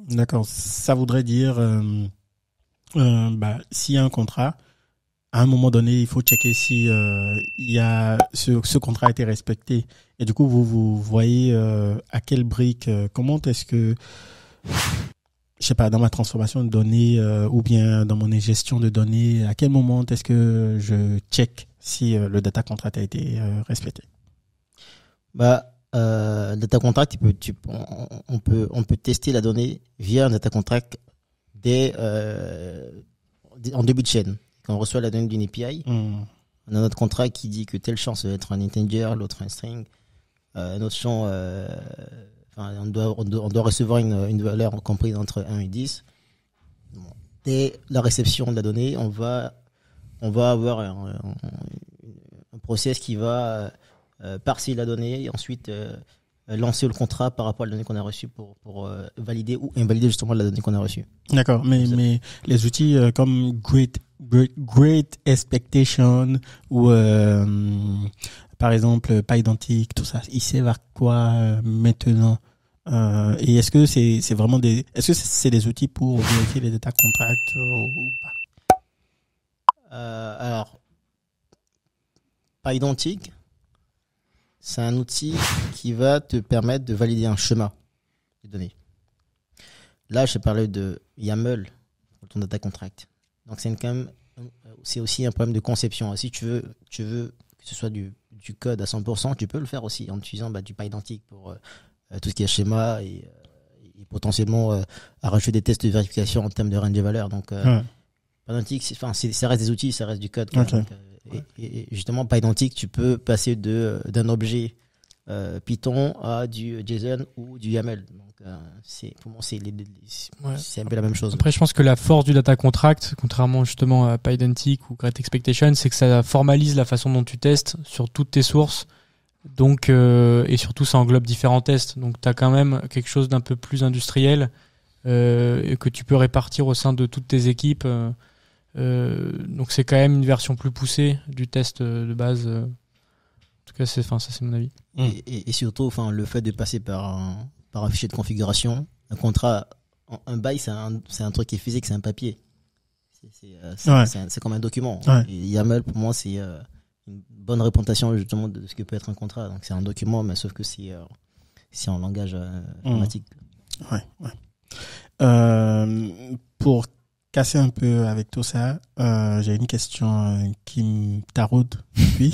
D'accord. Ça voudrait dire, s'il y a un contrat, à un moment donné, il faut checker si il y a ce contrat a été respecté. Et du coup, vous voyez à quelle brique, comment est-ce que, je sais pas, dans ma transformation de données ou bien dans mon gestion de données, à quel moment est-ce que je check si le data contract a été respecté? Data contract, on peut tester la donnée via un data contract en début de chaîne. Quand on reçoit la donnée d'une API, on a notre contrat qui dit que tel champ ça va être un integer, l'autre un string, notre champ, on doit recevoir une valeur comprise entre 1 et 10. Dès la réception de la donnée, on va avoir un process qui va parser la donnée et ensuite lancer le contrat par rapport à la donnée qu'on a reçue pour valider ou invalider justement la donnée qu'on a reçue. D'accord, mais les outils comme Great Expectation ou par exemple PyIdentic, tout ça, ils servent à quoi maintenant? Et est-ce que c'est vraiment est-ce que c'est des outils pour vérifier les data contracts ou pas? Alors, PyIdentic, c'est un outil qui va te permettre de valider un schéma de données. Là, je parlais de YAML pour ton data contract. Donc, c'est aussi un problème de conception. Si tu veux que ce soit du code à 100%, tu peux le faire aussi en utilisant du PyIdentic pour tout ce qui est schéma et potentiellement à rajouter des tests de vérification en termes de range de valeurs. Donc, PyIdentic, ça reste des outils, ça reste du code. Okay. Donc, et justement, PyIdentic, tu peux passer d'un objet Python à du JSON ou du YAML. Donc, pour moi, c'est un peu la même chose. Après, je pense que la force du data contract, contrairement justement à PyIdentic ou Great Expectation, c'est que ça formalise la façon dont tu testes sur toutes tes sources. Donc, et surtout, ça englobe différents tests. Donc, tu as quand même quelque chose d'un peu plus industriel et que tu peux répartir au sein de toutes tes équipes. Donc c'est quand même une version plus poussée du test de base. En tout cas, ça c'est mon avis. Et surtout, le fait de passer par un fichier de configuration, un contrat, un bail, c'est un truc qui est physique, c'est un papier. C'est comme un document. Ouais. Et YAML, pour moi, c'est une bonne représentation justement de ce que peut être un contrat. Donc c'est un document, mais sauf que c'est en langage informatique. Ouais. Pour casser un peu avec tout ça, j'ai une question qui me taraude depuis.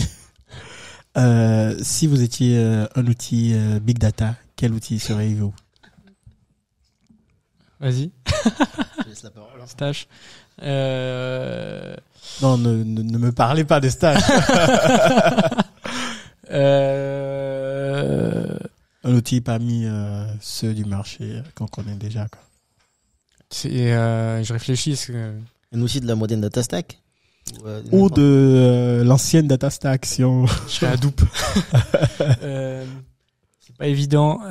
Si vous étiez un outil Big Data, quel outil seriez-vous? Vas-y. Je laisse la parole. Stage. Non, ne me parlez pas de stage. Un outil parmi ceux du marché qu'on connaît déjà, quoi. Je réfléchis. Un outil de la moderne data stack ou de l'ancienne data stack, si on... Je serais Hadoop. C'est pas évident.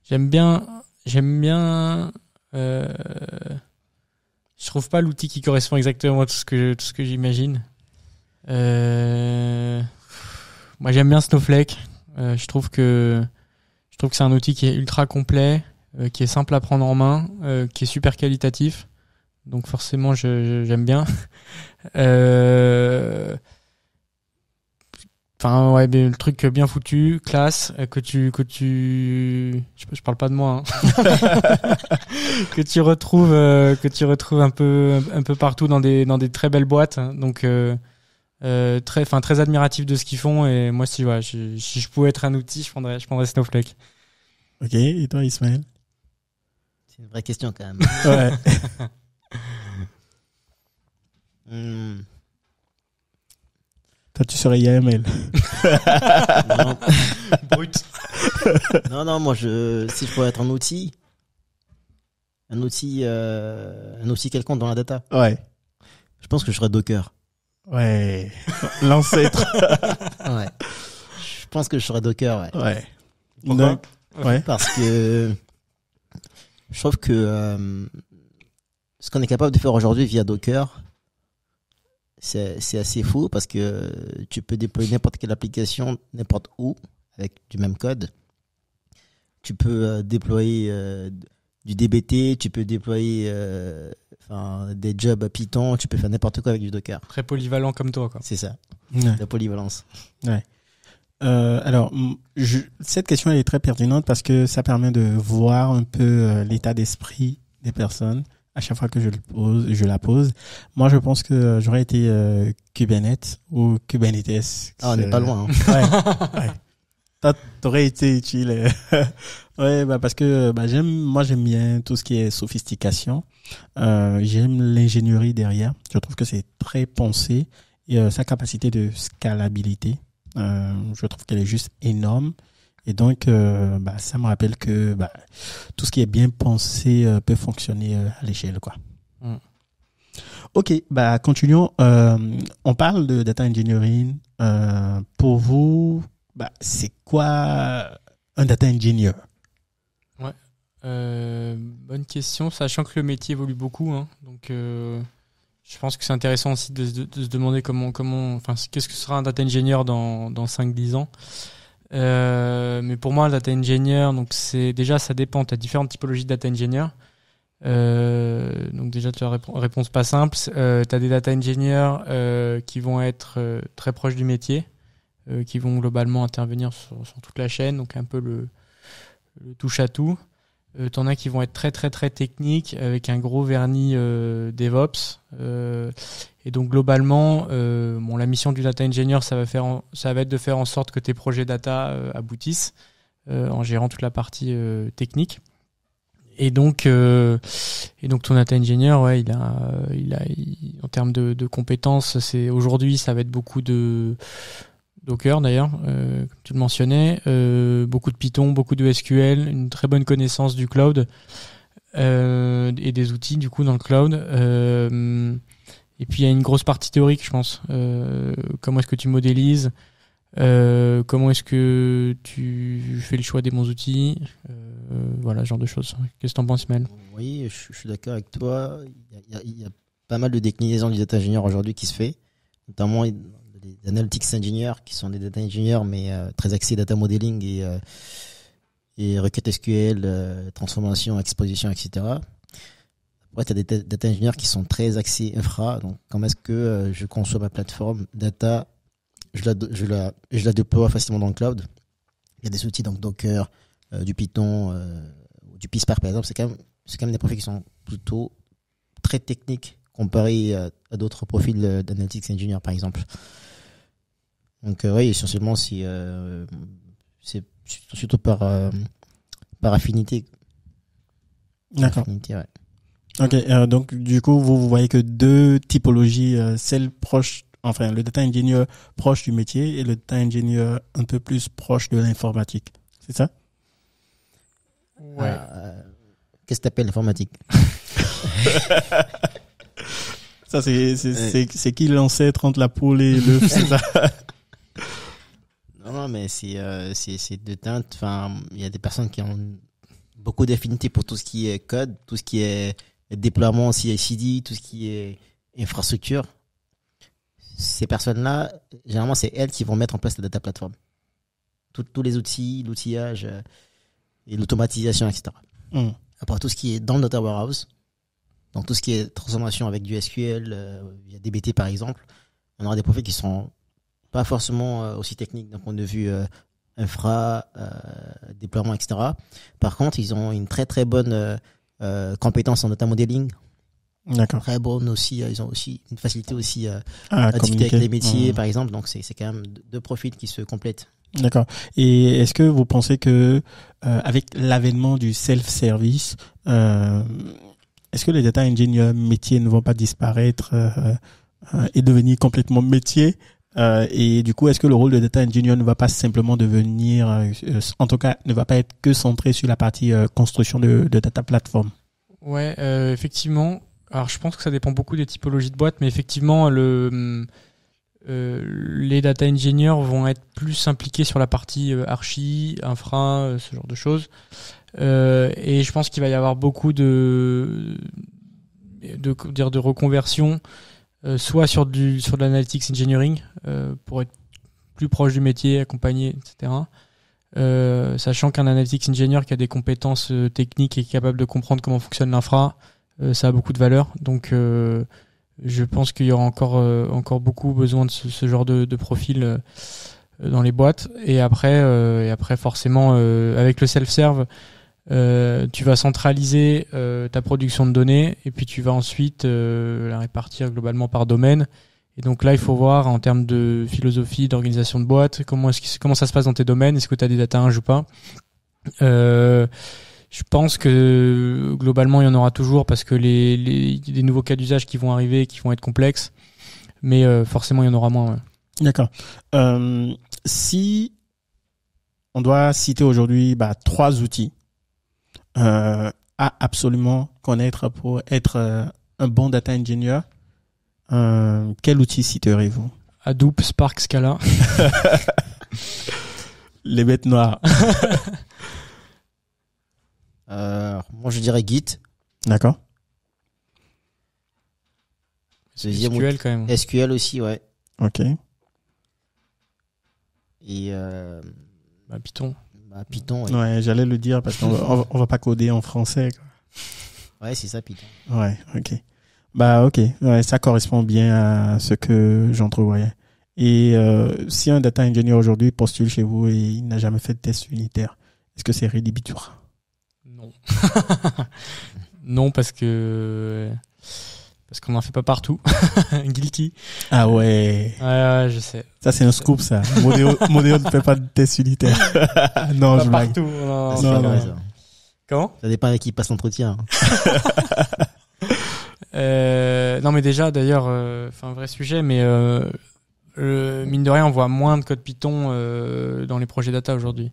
J'aime bien. Je trouve pas l'outil qui correspond exactement à tout ce que j'imagine. Moi, j'aime bien Snowflake. Je trouve que c'est un outil qui est ultra complet, qui est simple à prendre en main, qui est super qualitatif. Donc forcément, j'aime bien. Le truc bien foutu, classe, que tu, je parle pas de moi, hein. que tu retrouves un peu partout dans des très belles boîtes. Donc très admiratif de ce qu'ils font. Et moi, si je pouvais être un outil, je prendrais Snowflake. Ok, et toi, Ismaël? C'est une vraie question quand même. Ouais. Toi, tu serais YAML. Non. Brut. Non, moi, si je pouvais être un outil quelconque dans la data. Ouais. Je pense que je serais Docker. Ouais. L'ancêtre. Ouais. Je pense que je serais Docker, ouais. Ouais. Pourquoi? Ouais. Parce que je trouve que ce qu'on est capable de faire aujourd'hui via Docker, c'est assez fou parce que tu peux déployer n'importe quelle application, n'importe où, avec du même code. Tu peux déployer du DBT, tu peux déployer des jobs à Python, tu peux faire n'importe quoi avec du Docker. Très polyvalent comme toi, quoi. C'est ça, Ouais. la polyvalence. Ouais. Alors, cette question elle est très pertinente parce que ça permet de voir un peu l'état d'esprit des personnes à chaque fois que je la pose. Moi, je pense que j'aurais été Kubernetes ou Kubernetes. Ah, on n'est pas loin. Hein. Ouais. Toi, t'aurais été utile. Ouais, parce que j'aime bien tout ce qui est sophistication. J'aime l'ingénierie derrière. Je trouve que c'est très pensé et sa capacité de scalabilité. Je trouve qu'elle est juste énorme et donc ça me rappelle que tout ce qui est bien pensé peut fonctionner à l'échelle, quoi. Ok, continuons. On parle de data engineering. Pour vous, c'est quoi un data engineer? Bonne question, sachant que le métier évolue beaucoup, hein, donc je pense que c'est intéressant aussi de se demander qu'est-ce que sera un data engineer dans 5-10 ans. Mais pour moi, un data engineer, donc ça dépend. Tu as différentes typologies de data engineer. Donc déjà, tu as réponse pas simple. Tu as des data engineers qui vont être très proches du métier, qui vont globalement intervenir sur toute la chaîne, donc un peu le touche à tout. T'en as qui vont être très très très techniques avec un gros vernis DevOps et donc globalement la mission du data engineer ça va être de faire en sorte que tes projets data aboutissent en gérant toute la partie technique et donc ton data engineer il a en termes de compétences aujourd'hui ça va être beaucoup de Docker d'ailleurs, comme tu le mentionnais, beaucoup de Python, beaucoup de SQL, une très bonne connaissance du cloud et des outils du coup dans le cloud. Et puis il y a une grosse partie théorique, je pense. Comment est-ce que tu modélises, comment est-ce que tu fais le choix des bons outils, voilà, ce genre de choses. Qu'est-ce que t'en penses, Mel? Oui, je suis d'accord avec toi. Il y a pas mal de déclinaisons du data engineer aujourd'hui qui se fait, notamment des analytics engineers qui sont des data engineers mais très axés data modeling et requêtes SQL, transformation, exposition, etc. Après, tu as des data engineers qui sont très axés infra. Donc, comment est-ce que je conçois ma plateforme data, je la déploie facilement dans le cloud. Il y a des outils, donc Docker, du Python, du PySpark par exemple. C'est quand même des profils qui sont plutôt très techniques comparé à d'autres profils d'analytics engineer par exemple. Donc oui, essentiellement c'est surtout par affinité. D'accord. Affinité, ouais. Ok, donc du coup vous voyez que deux typologies, celle proche, enfin le data engineer proche du métier et le data engineer un peu plus proche de l'informatique, c'est ça? Ouais. Qu'est-ce que t'appelles l'informatique? Ça c'est qui l'ancêtre entre la poule et l'œuf, c'est ça? Non, mais c'est de teinte. Enfin, il y a des personnes qui ont beaucoup d'affinités pour tout ce qui est code, tout ce qui est déploiement CI/CD, tout ce qui est infrastructure. Ces personnes-là, généralement, c'est elles qui vont mettre en place la data platform. Tous les outils, l'outillage et l'automatisation, etc. Après, tout ce qui est dans le data warehouse, donc tout ce qui est transformation avec du SQL, via DBT par exemple, on aura des profils qui sont pas forcément aussi techniques d'un point de vue infra, déploiement, etc. Par contre, ils ont une très très bonne compétence en data modeling. D'accord. Très bonne aussi. Ils ont aussi une facilité aussi à discuter avec les métiers, par exemple. Donc c'est quand même deux profils qui se complètent. D'accord. Et est-ce que vous pensez que avec l'avènement du self-service, est-ce que les data engineers métiers ne vont pas disparaître et devenir complètement métiers? Et du coup, est-ce que le rôle de data engineer ne va pas simplement devenir, en tout cas, ne va pas être que centré sur la partie construction de data platform? Ouais, effectivement. Alors, je pense que ça dépend beaucoup des typologies de boîtes, mais effectivement, les data engineers vont être plus impliqués sur la partie archi, infra, ce genre de choses. Et je pense qu'il va y avoir beaucoup de reconversion soit sur de l'analytics engineering pour être plus proche du métier, accompagner, etc. Sachant qu'un analytics engineer qui a des compétences techniques et qui est capable de comprendre comment fonctionne l'infra, ça a beaucoup de valeur. Donc je pense qu'il y aura encore beaucoup besoin de ce genre de profil dans les boîtes. Et après forcément, avec le self-serve, tu vas centraliser ta production de données et puis tu vas ensuite la répartir globalement par domaine. Et donc là, il faut voir en termes de philosophie, d'organisation de boîte, comment ça se passe dans tes domaines, est-ce que tu as des data inges ou pas. Je pense que globalement, il y en aura toujours parce que les nouveaux cas d'usage qui vont arriver, qui vont être complexes, mais forcément, il y en aura moins. Ouais. D'accord. Si on doit citer aujourd'hui 3 outils à absolument connaître pour être un bon data engineer, quel outil citerez-vous? Hadoop, Spark, Scala. Les bêtes noires. Moi, je dirais Git. D'accord. SQL quand même. SQL aussi, ouais. Ok. Et Python. Python, ouais. Ouais, j'allais le dire parce qu'on va pas coder en français, quoi. Ouais, c'est ça, Python. Ouais, ok. Ok. Ouais, ça correspond bien à ce que j'entrevoyais. Et si un data engineer aujourd'hui postule chez vous et il n'a jamais fait de test unitaire, est-ce que c'est rédhibitoire? Non. Non, parce qu'on n'en fait pas partout. Guilty. Ah ouais. Ouais, je sais. Ça, c'est un scoop, ça. Modéo ne fait pas de test unitaire. Non, pas je blague. partout. Non, C'est non, vrai, non. ça. Comment? Ça dépend avec qui passe l'entretien. Non, mais déjà, d'ailleurs, un vrai sujet, mais mine de rien, on voit moins de code Python dans les projets data aujourd'hui.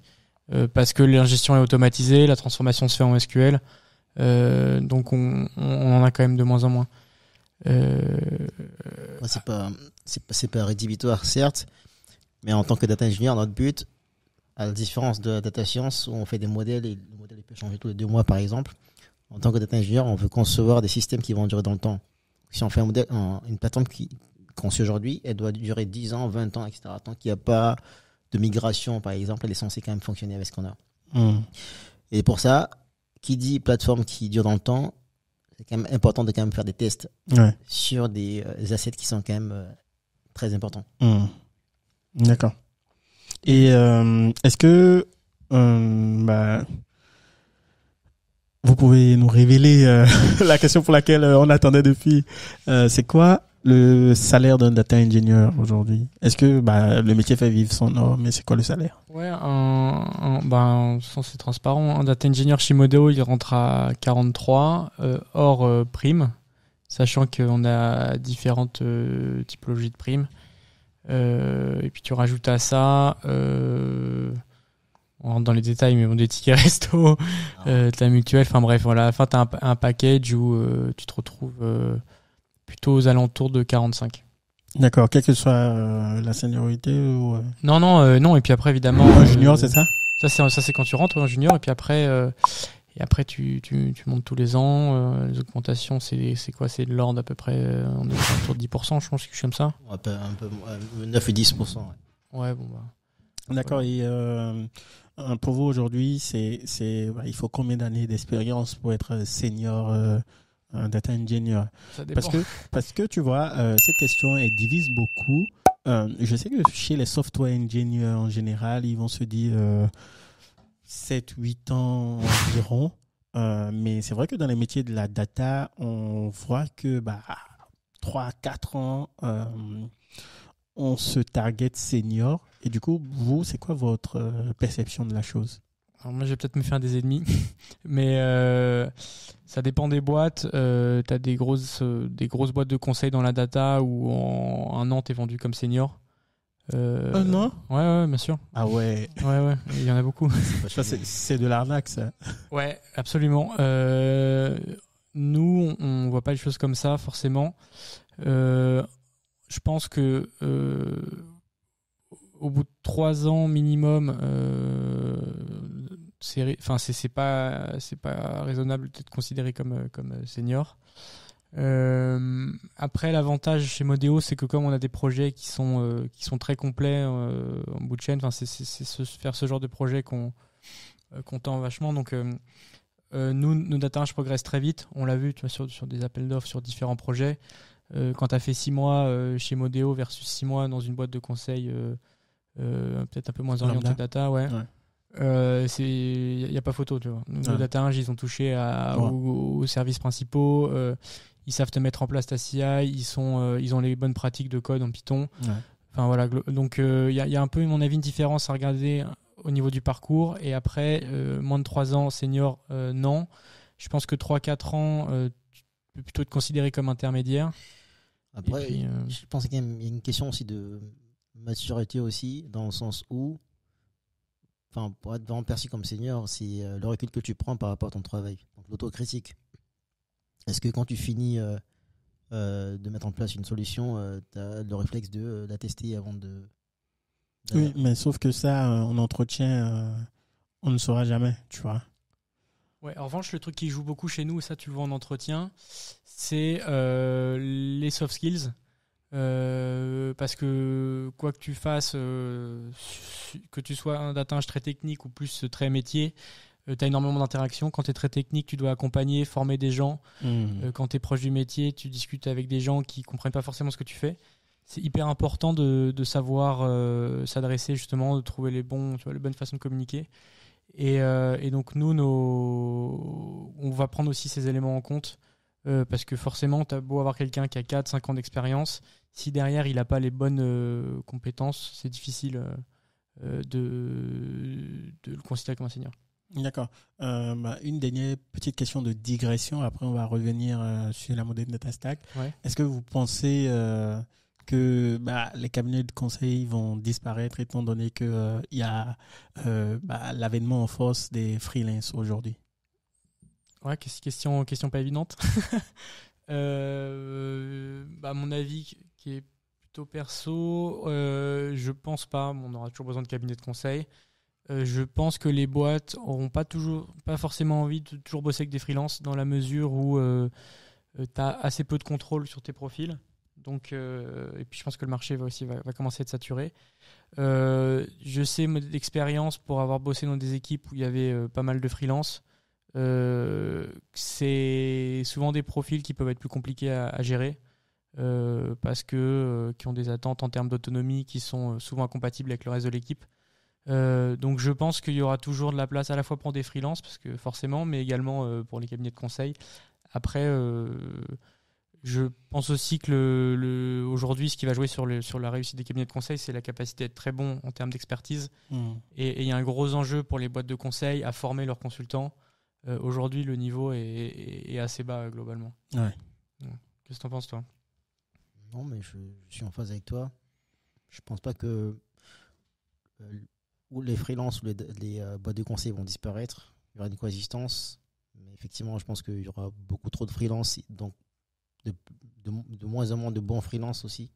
Parce que l'ingestion est automatisée, la transformation se fait en SQL. Donc on en a quand même de moins en moins. C'est pas rédhibitoire, certes, mais en tant que data engineer, notre but, à la différence de la data science où on fait des modèles et le modèle peut changer tous les 2 mois par exemple, en tant que data engineer, on veut concevoir des systèmes qui vont durer dans le temps. Si on fait un modèle, une plateforme qu'on sait aujourd'hui, elle doit durer 10 ans, 20 ans, etc. Tant qu'il n'y a pas de migration, par exemple, elle est censée quand même fonctionner avec ce qu'on a. Et pour ça, qui dit plateforme qui dure dans le temps, c'est quand même important de quand même faire des tests sur des assets qui sont quand même très importants. D'accord. Et est-ce que vous pouvez nous révéler la question pour laquelle on attendait depuis? C'est quoi le salaire d'un data engineer aujourd'hui? Est-ce que le métier fait vivre son or, mais c'est quoi le salaire? Ouais, c'est transparent. Un data engineer chez Modeo, il rentre à 43 hors prime, sachant qu'on a différentes typologies de primes. Et puis tu rajoutes à ça, on rentre dans les détails, mais des tickets resto, ta mutuelle, enfin bref, voilà. À la fin, t'as un package où tu te retrouves plutôt aux alentours de 45. D'accord, quelle que soit la seniorité ou... Non, et puis après, évidemment... Un junior, c'est ça? Ça, c'est quand tu rentres, un junior, et puis après... tu montes tous les ans. Les augmentations, c'est quoi? C'est de l'ordre à peu près, on est autour de 10%, je pense, quelque chose comme ça. Un peu 9 et 10%. Ouais, bon, D'accord, et pour vous aujourd'hui, il faut combien d'années d'expérience pour être senior data engineer? Ça dépend. Parce que tu vois, cette question, elle divise beaucoup. Je sais que chez les software engineers en général, ils vont se dire 7-8 ans environ. Mais c'est vrai que dans les métiers de la data, on voit que 3-4 ans, on se target senior. Et du coup, vous, c'est quoi votre perception de la chose? Alors moi, je vais peut-être me faire des ennemis, mais ça dépend des boîtes. Tu as des grosses boîtes de conseil dans la data où en 1 an, tu es vendu comme senior. 1 an? Ouais, bien sûr. Ah ouais. Ouais, il y en a beaucoup. Ça, c'est de l'arnaque, ça. Ouais, absolument. Nous, on voit pas les choses comme ça, forcément. Je pense que au bout de 3 ans minimum, c'est pas raisonnable d'être considéré comme senior. Après, l'avantage chez Modeo, c'est que comme on a des projets qui sont très complets en bout de chaîne, enfin c'est faire ce genre de projet qu'on tend vachement. Donc nous, nos data je progresse très vite. On l'a vu, tu vois, sur des appels d'offres, sur différents projets. Quand t'as fait 6 mois chez Modeo versus 6 mois dans une boîte de conseil, peut-être un peu moins orientée data, ouais. Y a pas photo, tu vois. Nos data ing, ils ont touché aux services principaux. Ils savent te mettre en place ta CI. Ils ont les bonnes pratiques de code en Python. Ouais. Enfin voilà. Donc y a un peu, à mon avis, une différence à regarder au niveau du parcours. Et après, moins de 3 ans senior, non. Je pense que 3-4 ans, tu peux plutôt te considérer comme intermédiaire. Après, puis, je pense qu'il y a une question aussi de maturité aussi, dans le sens où, enfin, pour être vraiment perçu comme senior, c'est le recul que tu prends par rapport à ton travail. Donc l'autocritique. Est-ce que quand tu finis de mettre en place une solution, tu as le réflexe de la tester avant de... Oui, mais sauf que ça, en entretien, on ne saura jamais, tu vois. Ouais, en revanche, le truc qui joue beaucoup chez nous, et ça tu le vois en entretien, c'est les soft skills. Parce que quoi que tu fasses, que tu sois un data ingé très technique ou plus très métier, tu as énormément d'interactions. Quand tu es très technique, tu dois accompagner, former des gens. Quand tu es proche du métier, tu discutes avec des gens qui comprennent pas forcément ce que tu fais. C'est hyper important de savoir s'adresser justement, de trouver les bonnes façons de communiquer. Et donc nous, on va prendre aussi ces éléments en compte. Parce que forcément, t'as beau avoir quelqu'un qui a 4-5 ans d'expérience, si derrière il a pas les bonnes compétences, c'est difficile de le considérer comme un senior. D'accord. Une dernière petite question de digression. Après, on va revenir sur la Modern Data Stack. Ouais. Est-ce que vous pensez que les cabinets de conseil vont disparaître étant donné que il y a l'avènement en force des freelances aujourd'hui? Ouais, question pas évidente. À mon avis, qui est plutôt perso, je pense pas. On aura toujours besoin de cabinets de conseil. Je pense que les boîtes auront pas forcément envie de toujours bosser avec des freelances dans la mesure où t'as assez peu de contrôle sur tes profils. Donc, et puis je pense que le marché va commencer à être saturé. Je sais d'expérience pour avoir bossé dans des équipes où il y avait pas mal de freelance. C'est souvent des profils qui peuvent être plus compliqués à gérer parce que qui ont des attentes en termes d'autonomie qui sont souvent incompatibles avec le reste de l'équipe. Donc je pense qu'il y aura toujours de la place à la fois pour des freelances parce que forcément, mais également pour les cabinets de conseil. Après, je pense aussi que aujourd'hui, ce qui va jouer sur la réussite des cabinets de conseil, c'est la capacité d'être très bon en termes d'expertise. Et il y a un gros enjeu pour les boîtes de conseil à former leurs consultants. Aujourd'hui, le niveau est assez bas globalement. Ouais. Qu'est-ce que t'en penses, toi? Non, mais je suis en phase avec toi. Je pense pas que ou les freelances ou les boîtes de conseil vont disparaître. Il y aura une coexistence. Mais effectivement, je pense qu'il y aura beaucoup trop de freelance, donc de moins en moins de bons freelance aussi.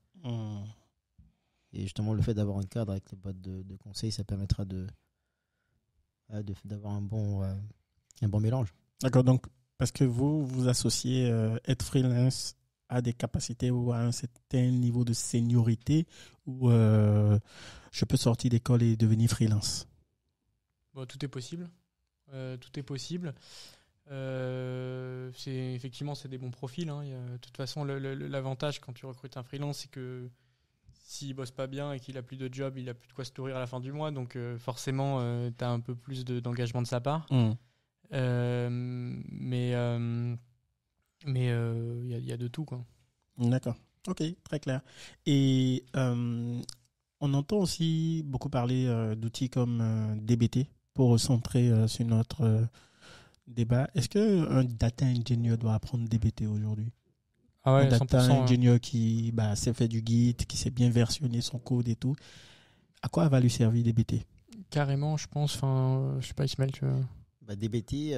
Et justement, le fait d'avoir un cadre avec les boîtes de conseil, ça permettra d'avoir un bon mélange. D'accord, donc parce que vous associez être freelance à des capacités ou à un certain niveau de seniorité où je peux sortir d'école et devenir freelance. Bon, tout est possible. Tout est possible. Effectivement, c'est des bons profils. De toute façon, l'avantage quand tu recrutes un freelance, c'est que s'il bosse pas bien et qu'il a plus de job, il a plus de quoi se nourrir à la fin du mois. Donc forcément, tu as un peu plus d'engagement de sa part. Mais il y a de tout, quoi. D'accord. Ok, très clair. Et on entend aussi beaucoup parler d'outils comme DBT pour recentrer sur notre débat. Est-ce qu'un data engineer doit apprendre DBT aujourd'hui? Ah ouais, un data 100%, engineer qui sait faire du Git, qui sait bien versionner son code et tout. À quoi va lui servir DBT? Carrément, je pense. Enfin, je sais pas, Ismaël, tu veux... DBT,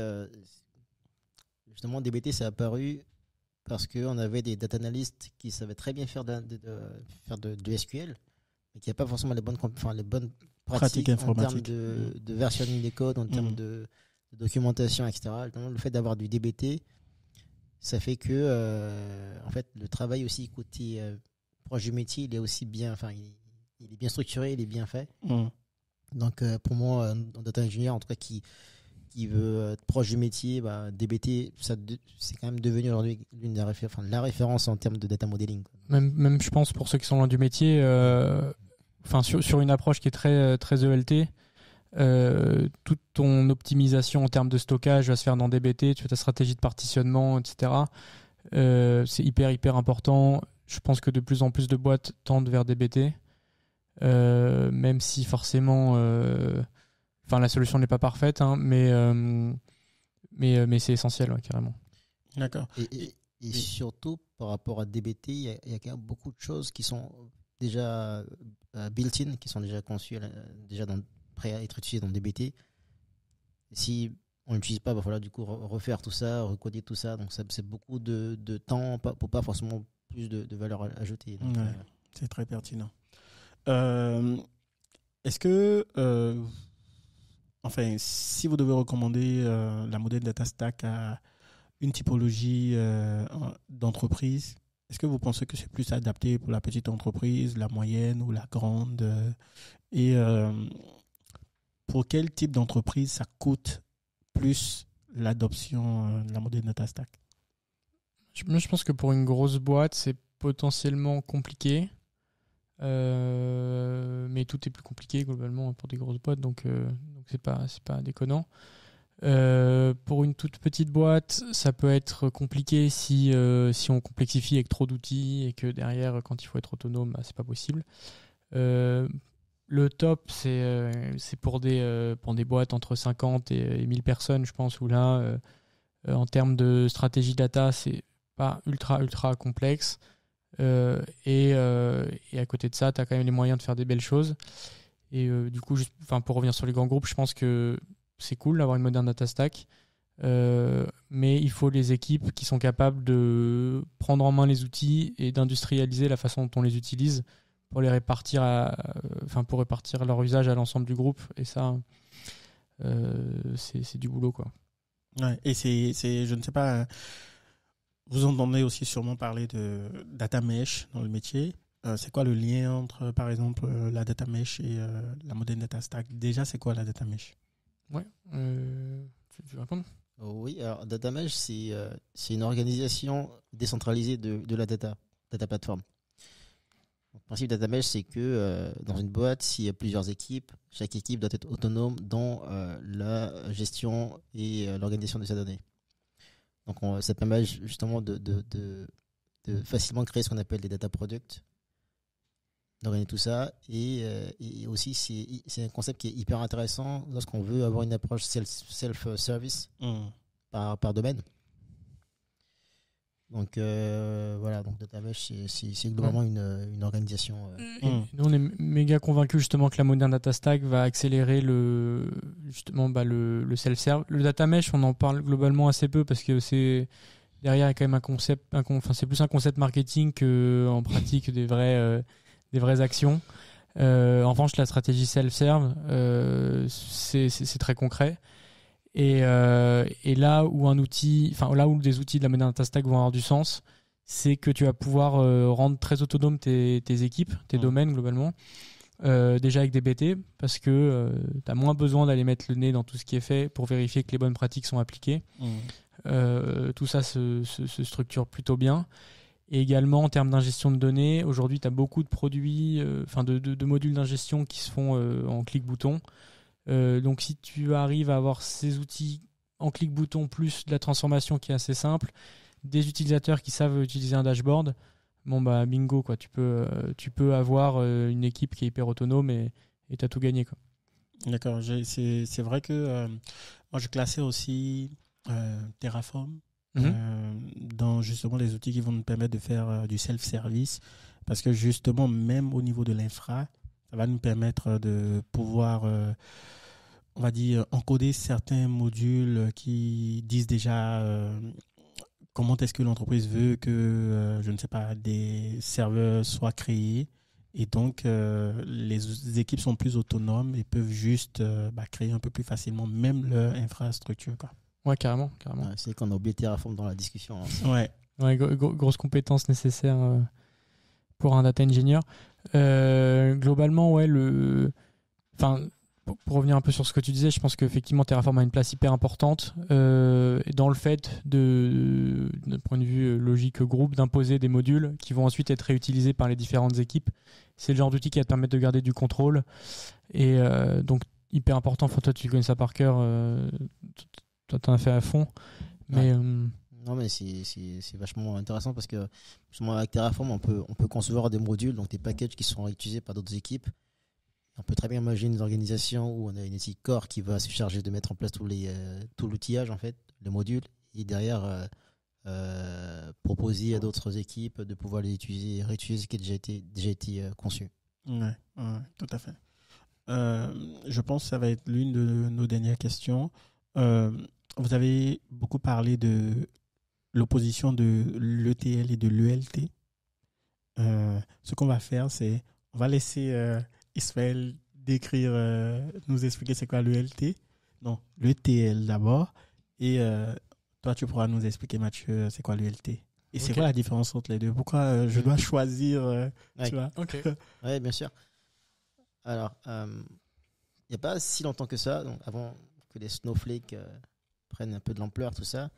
justement, DBT, c'est apparu parce qu'on avait des data analysts qui savaient très bien faire de SQL, mais qui n'avaient pas forcément les bonnes pratiques en termes de versionning des codes, en termes de documentation, etc. Le fait d'avoir du DBT, ça fait que en fait le travail aussi côté proche du métier, il est aussi bien, enfin il est bien structuré, il est bien fait. Donc pour moi, un data engineer en tout cas qui veut être proche du métier, DBT, c'est quand même devenu aujourd'hui l'une des la référence en termes de data modeling. Même je pense pour ceux qui sont loin du métier, sur une approche qui est très très ELT, toute ton optimisation en termes de stockage va se faire dans DBT, tu fais ta stratégie de partitionnement, etc. C'est hyper important. Je pense que de plus en plus de boîtes tendent vers DBT, même si forcément, la solution n'est pas parfaite, hein, mais c'est essentiel, ouais, carrément. D'accord. Et surtout par rapport à DBT, il y a quand même beaucoup de choses qui sont déjà built-in, qui sont déjà conçues, déjà prêt à être utilisé dans DBT. Si on l'utilise pas, il va falloir du coup refaire tout ça, recoder tout ça. Donc c'est beaucoup de temps pour pas forcément plus de valeur ajoutée. Donc, c'est très pertinent. Est-ce que, si vous devez recommander la Modern Data Stack à une typologie d'entreprise, est-ce que vous pensez que c'est plus adapté pour la petite entreprise, la moyenne ou la grande et pour quel type d'entreprise ça coûte plus l'adoption de la Modern Data Stack? Je pense que pour une grosse boîte, c'est potentiellement compliqué. Mais tout est plus compliqué globalement pour des grosses boîtes, donc c'est pas déconnant. Pour une toute petite boîte, ça peut être compliqué si on complexifie avec trop d'outils et que derrière, quand il faut être autonome, c'est pas possible. Le top, c'est pour des boîtes entre 50 et 1000 personnes, je pense, où là, en termes de stratégie data, c'est pas ultra complexe. Et à côté de ça, tu as quand même les moyens de faire des belles choses. Et du coup, pour revenir sur les grands groupes, je pense que c'est cool d'avoir une Modern Data Stack. Mais il faut les équipes qui sont capables de prendre en main les outils et d'industrialiser la façon dont on les utilise pour les répartir pour répartir leur usage à l'ensemble du groupe. Et ça, c'est du boulot, quoi. Ouais, et je ne sais pas, vous entendez aussi sûrement parler de data mesh dans le métier. C'est quoi le lien entre, par exemple, la data mesh et la Modern Data Stack? Déjà, c'est quoi la data mesh? Ouais, tu veux répondre? Oui, alors data mesh, c'est une organisation décentralisée de la data platform. Le principe data mesh, c'est que dans une boîte, s'il y a plusieurs équipes, chaque équipe doit être autonome dans la gestion et l'organisation de ses données. Donc ça permet justement de facilement créer ce qu'on appelle des data products, d'organiser tout ça, et aussi c'est un concept qui est hyper intéressant lorsqu'on veut avoir une approche self-service par domaine. Donc voilà, donc data mesh c'est globalement une organisation. Nous on est méga convaincus justement que la Modern Data Stack va accélérer le self-serve. Le data mesh, on en parle globalement assez peu parce que c'est derrière il y a quand même un concept, c'est plus un concept marketing que en pratique des vraies actions. En revanche, la stratégie self-serve, c'est très concret. Et là où là où des outils de la Modern Data Stack vont avoir du sens, c'est que tu vas pouvoir rendre très autonome tes équipes, tes domaines globalement, déjà avec des BT, parce que tu as moins besoin d'aller mettre le nez dans tout ce qui est fait pour vérifier que les bonnes pratiques sont appliquées. Tout ça se structure plutôt bien. Et également en termes d'ingestion de données, aujourd'hui tu as beaucoup de produits, de modules d'ingestion qui se font en clic-bouton. Donc si tu arrives à avoir ces outils en clic-bouton plus de la transformation qui est assez simple, des utilisateurs qui savent utiliser un dashboard, bingo quoi, tu peux avoir une équipe qui est hyper autonome et t'as tout gagné quoi. D'accord, c'est vrai que moi je classais aussi Terraform dans justement les outils qui vont nous permettre de faire du self-service, parce que justement même au niveau de l'infra, ça va nous permettre de pouvoir, on va dire, encoder certains modules qui disent déjà comment est-ce que l'entreprise veut que, je ne sais pas, des serveurs soient créés. Et donc, les équipes sont plus autonomes et peuvent juste créer un peu plus facilement même leur infrastructure, quoi. Ouais, carrément. Ouais, c'est qu'on a oublié Terraform dans la discussion. Hein. Ouais, grosse compétence nécessaire pour un data engineer. Globalement, ouais, pour revenir un peu sur ce que tu disais, je pense qu'effectivement Terraform a une place hyper importante dans le fait d'un point de vue logique groupe, d'imposer des modules qui vont ensuite être réutilisés par les différentes équipes. C'est le genre d'outil qui va te permettre de garder du contrôle et donc hyper important. Enfin, toi, tu connais ça par cœur, toi, t'en as fait à fond. Mais non, mais c'est vachement intéressant parce que justement avec Terraform, on peut concevoir des modules, donc des packages qui seront utilisés par d'autres équipes. On peut très bien imaginer une organisation où on a une équipe core qui va se charger de mettre en place tout l'outillage, en fait, les modules, et derrière proposer à d'autres équipes de pouvoir les utiliser, réutiliser ce qui a déjà été conçu. Ouais, tout à fait. Je pense que ça va être l'une de nos dernières questions. Vous avez beaucoup parlé de l'opposition de l'ETL et de l'ELT. Ce qu'on va faire, c'est on va laisser Ismaël nous expliquer c'est quoi l'ELT. Non, l'ETL d'abord. Et toi, tu pourras nous expliquer, Mathieu, c'est quoi l'ELT. Et c'est quoi la différence entre les deux? Pourquoi je dois choisir tu vois? Ouais, bien sûr. Alors, il n'y a pas si longtemps que ça, donc avant que les snowflakes prennent un peu de l'ampleur, tout ça,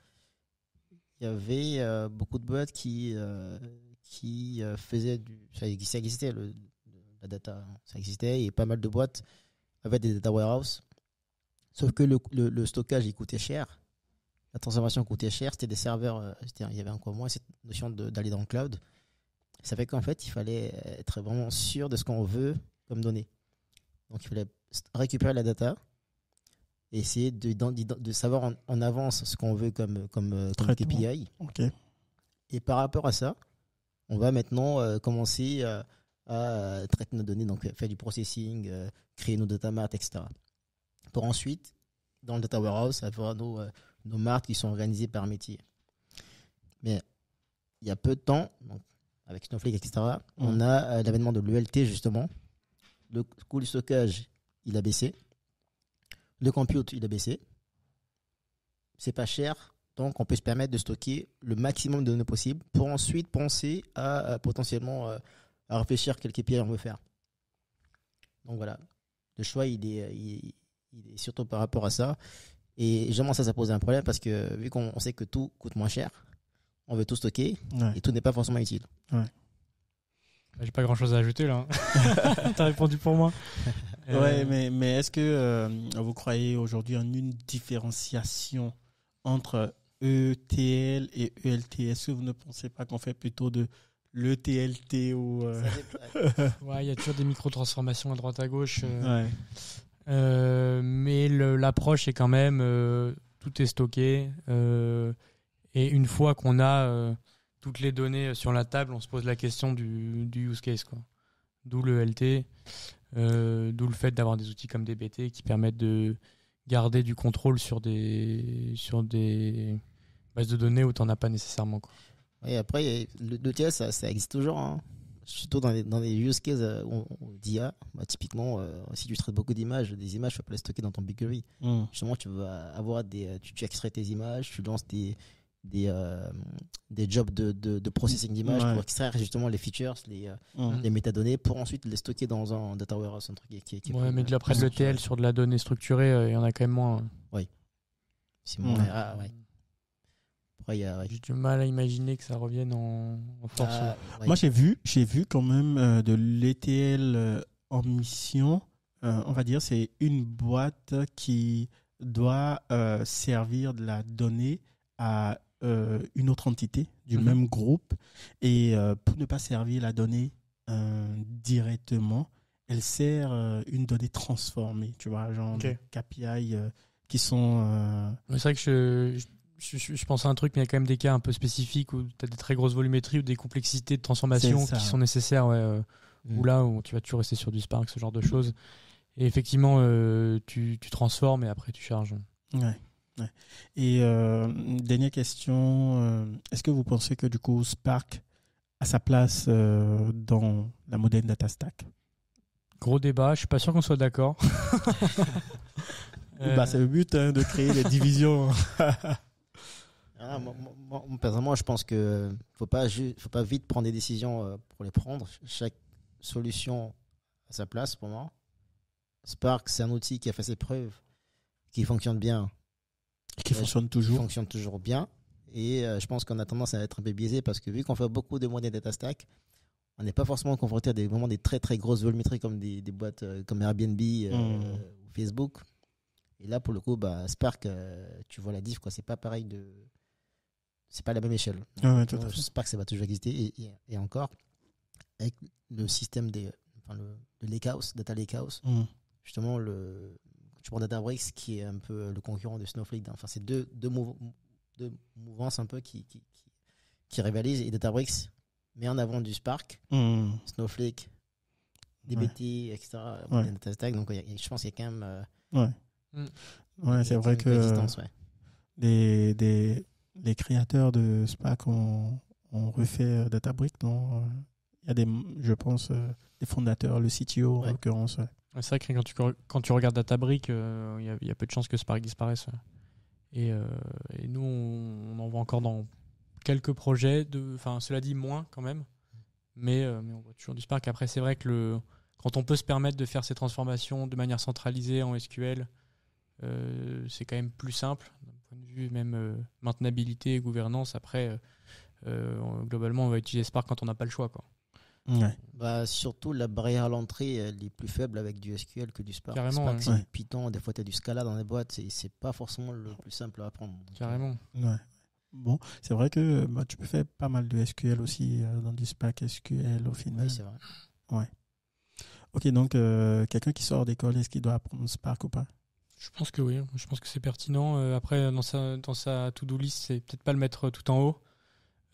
il y avait beaucoup de boîtes qui faisaient ça existait, la data, ça existait, et pas mal de boîtes avaient des data warehouse. Sauf que le stockage, il coûtait cher. La transformation coûtait cher, c'était des serveurs, il y avait encore moins cette notion d'aller dans le cloud. Ça fait qu'en fait, il fallait être vraiment sûr de ce qu'on veut comme données. Donc, il fallait récupérer la data et essayer de savoir en avance ce qu'on veut comme KPI. Okay. Et par rapport à ça, on va maintenant commencer à traiter nos données, donc faire du processing, créer nos data marts, etc. Pour ensuite, dans le data warehouse, avoir nos marts qui sont organisés par métier. Mais il y a peu de temps, donc, avec Snowflake, etc., on a l'avènement de l'ELT, justement. Le coût du stockage, il a baissé. Le compute, il a baissé. C'est pas cher, donc on peut se permettre de stocker le maximum de données possible pour ensuite penser à potentiellement à réfléchir quel KPI on veut faire. Donc voilà, le choix il est surtout par rapport à ça. Et généralement ça pose un problème parce que vu qu'on sait que tout coûte moins cher, on veut tout stocker et tout n'est pas forcément utile. Ouais. J'ai pas grand chose à ajouter là. T'as répondu pour moi. Ouais, mais est-ce que vous croyez aujourd'hui en une différenciation entre ETL et ELT? Est-ce que vous ne pensez pas qu'on fait plutôt de l'ETLT ou Ouais, il y a toujours des micro-transformations à droite à gauche. Ouais. Mais l'approche est quand même tout est stocké et une fois qu'on a toutes les données sur la table, on se pose la question du use case, quoi. D'où le LT, d'où le fait d'avoir des outils comme DBT qui permettent de garder du contrôle sur des bases de données où t'en as pas nécessairement, quoi. Et après, le TL, ça existe toujours, hein. Surtout dans les use cases d'IA, typiquement, si tu traites beaucoup d'images, des images, tu vas pas les stocker dans ton BigQuery. Justement, tu vas avoir tu extrais tes images, tu lances des jobs de processing d'images pour extraire justement les features, les métadonnées pour ensuite les stocker dans un data warehouse, un truc qui est ouais, mais de l'après le TL sur de la donnée structurée, il y en a quand même moins. Oui. C'est moins. Ouais. Après, j'ai du mal à imaginer que ça revienne en force. Ouais. Moi, j'ai vu quand même de l'ETL en mission. On va dire, c'est une boîte qui doit servir de la donnée à une autre entité du même groupe, et pour ne pas servir la donnée directement, elle sert une donnée transformée, tu vois, genre des KPI qui sont c'est vrai que je pense à un truc, mais il y a quand même des cas un peu spécifiques où tu as des très grosses volumétries ou des complexités de transformation qui sont nécessaires, ou là où tu vas toujours rester sur du Spark, ce genre de choses, et effectivement tu transformes et après tu charges. Ouais. Et dernière question, est-ce que vous pensez que du coup Spark a sa place dans la moderne data stack? Gros débat, je suis pas sûr qu'on soit d'accord. C'est le but de créer des divisions. Moi, personnellement, je pense que faut pas vite prendre des décisions pour les prendre. Chaque solution a sa place pour moi. Spark, c'est un outil qui a fait ses preuves, qui fonctionne bien. Qui fonctionne toujours. Qui fonctionne toujours bien. Et je pense qu'on a tendance à être un peu biaisé parce que vu qu'on fait beaucoup de modèles data stack, on n'est pas forcément confronté à des très très grosses volumétries comme des boîtes comme Airbnb ou Facebook. Et là, pour le coup, Spark, tu vois la diff, quoi. C'est pas pareil c'est pas la même échelle. Tout à fait. Spark, ça va toujours exister et encore avec le système le lakehouse, data lakehouse. Justement, tu prends Databricks qui est un peu le concurrent de Snowflake. Enfin, c'est deux mouvances un peu qui rivalisent, et Databricks met en avant du Spark, Snowflake, DBT, etc. Data Stack. Donc, je pense qu'il y a quand même. C'est vrai que les créateurs de Spark ont refait Databricks. Il y a je pense, des fondateurs, le CTO en l'occurrence. C'est vrai que quand tu regardes Databricks, il y a peu de chances que Spark disparaisse. Et nous, on en voit encore dans quelques projets. Cela dit, moins quand même. Mais on voit toujours du Spark. Après, c'est vrai que quand on peut se permettre de faire ces transformations de manière centralisée en SQL, c'est quand même plus simple d'un point de vue même maintenabilité et gouvernance. Après, globalement, on va utiliser Spark quand on n'a pas le choix, quoi. Surtout la barrière à l'entrée, elle est plus faible avec du SQL que du Spark. Carrément, Spark, c'est du Python, des fois tu as du Scala dans les boîtes, c'est pas forcément le plus simple à apprendre. Carrément. Bon, c'est vrai que tu peux faire pas mal de SQL aussi dans du Spark SQL au final. Oui, c'est vrai. Ok, donc quelqu'un qui sort d'école, est-ce qu'il doit apprendre Spark ou pas? Je pense que oui. Je pense que c'est pertinent. Après, dans sa to-do list, c'est peut-être pas le mettre tout en haut.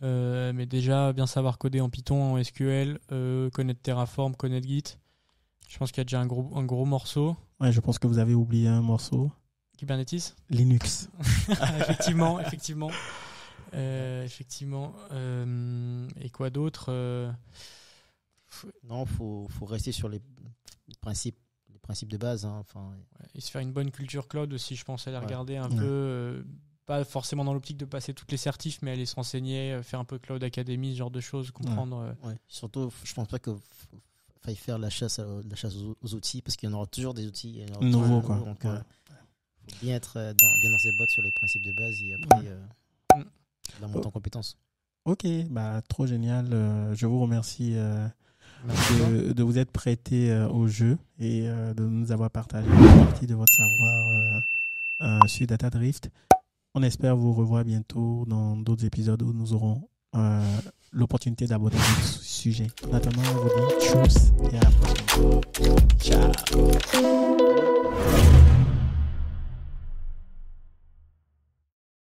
Mais déjà, bien savoir coder en Python, en SQL, connaître Terraform, connaître Git. Je pense qu'il y a déjà un gros morceau. Ouais, je pense que vous avez oublié un morceau. Kubernetes. Linux. effectivement. Et quoi d'autre Non, faut rester sur les principes de base. Et se faire une bonne culture cloud aussi, je pense, aller regarder un peu, pas forcément dans l'optique de passer toutes les certifs, mais aller se renseigner, faire un peu Cloud Academy, ce genre de choses, comprendre. Surtout, je pense pas qu'il faille faire la chasse aux outils, parce qu'il y en aura toujours des outils nouveaux, quoi. Donc, faut bien être bien dans ses bottes sur les principes de base et après la montée en compétences. Ok, trop génial. Je vous remercie de vous être prêté au jeu et de nous avoir partagé une partie de votre savoir sur Datadrift. On espère vous revoir bientôt dans d'autres épisodes où nous aurons l'opportunité d'aborder d'autres sujets. En attendant, on vous dit tchuss et à la prochaine. Ciao.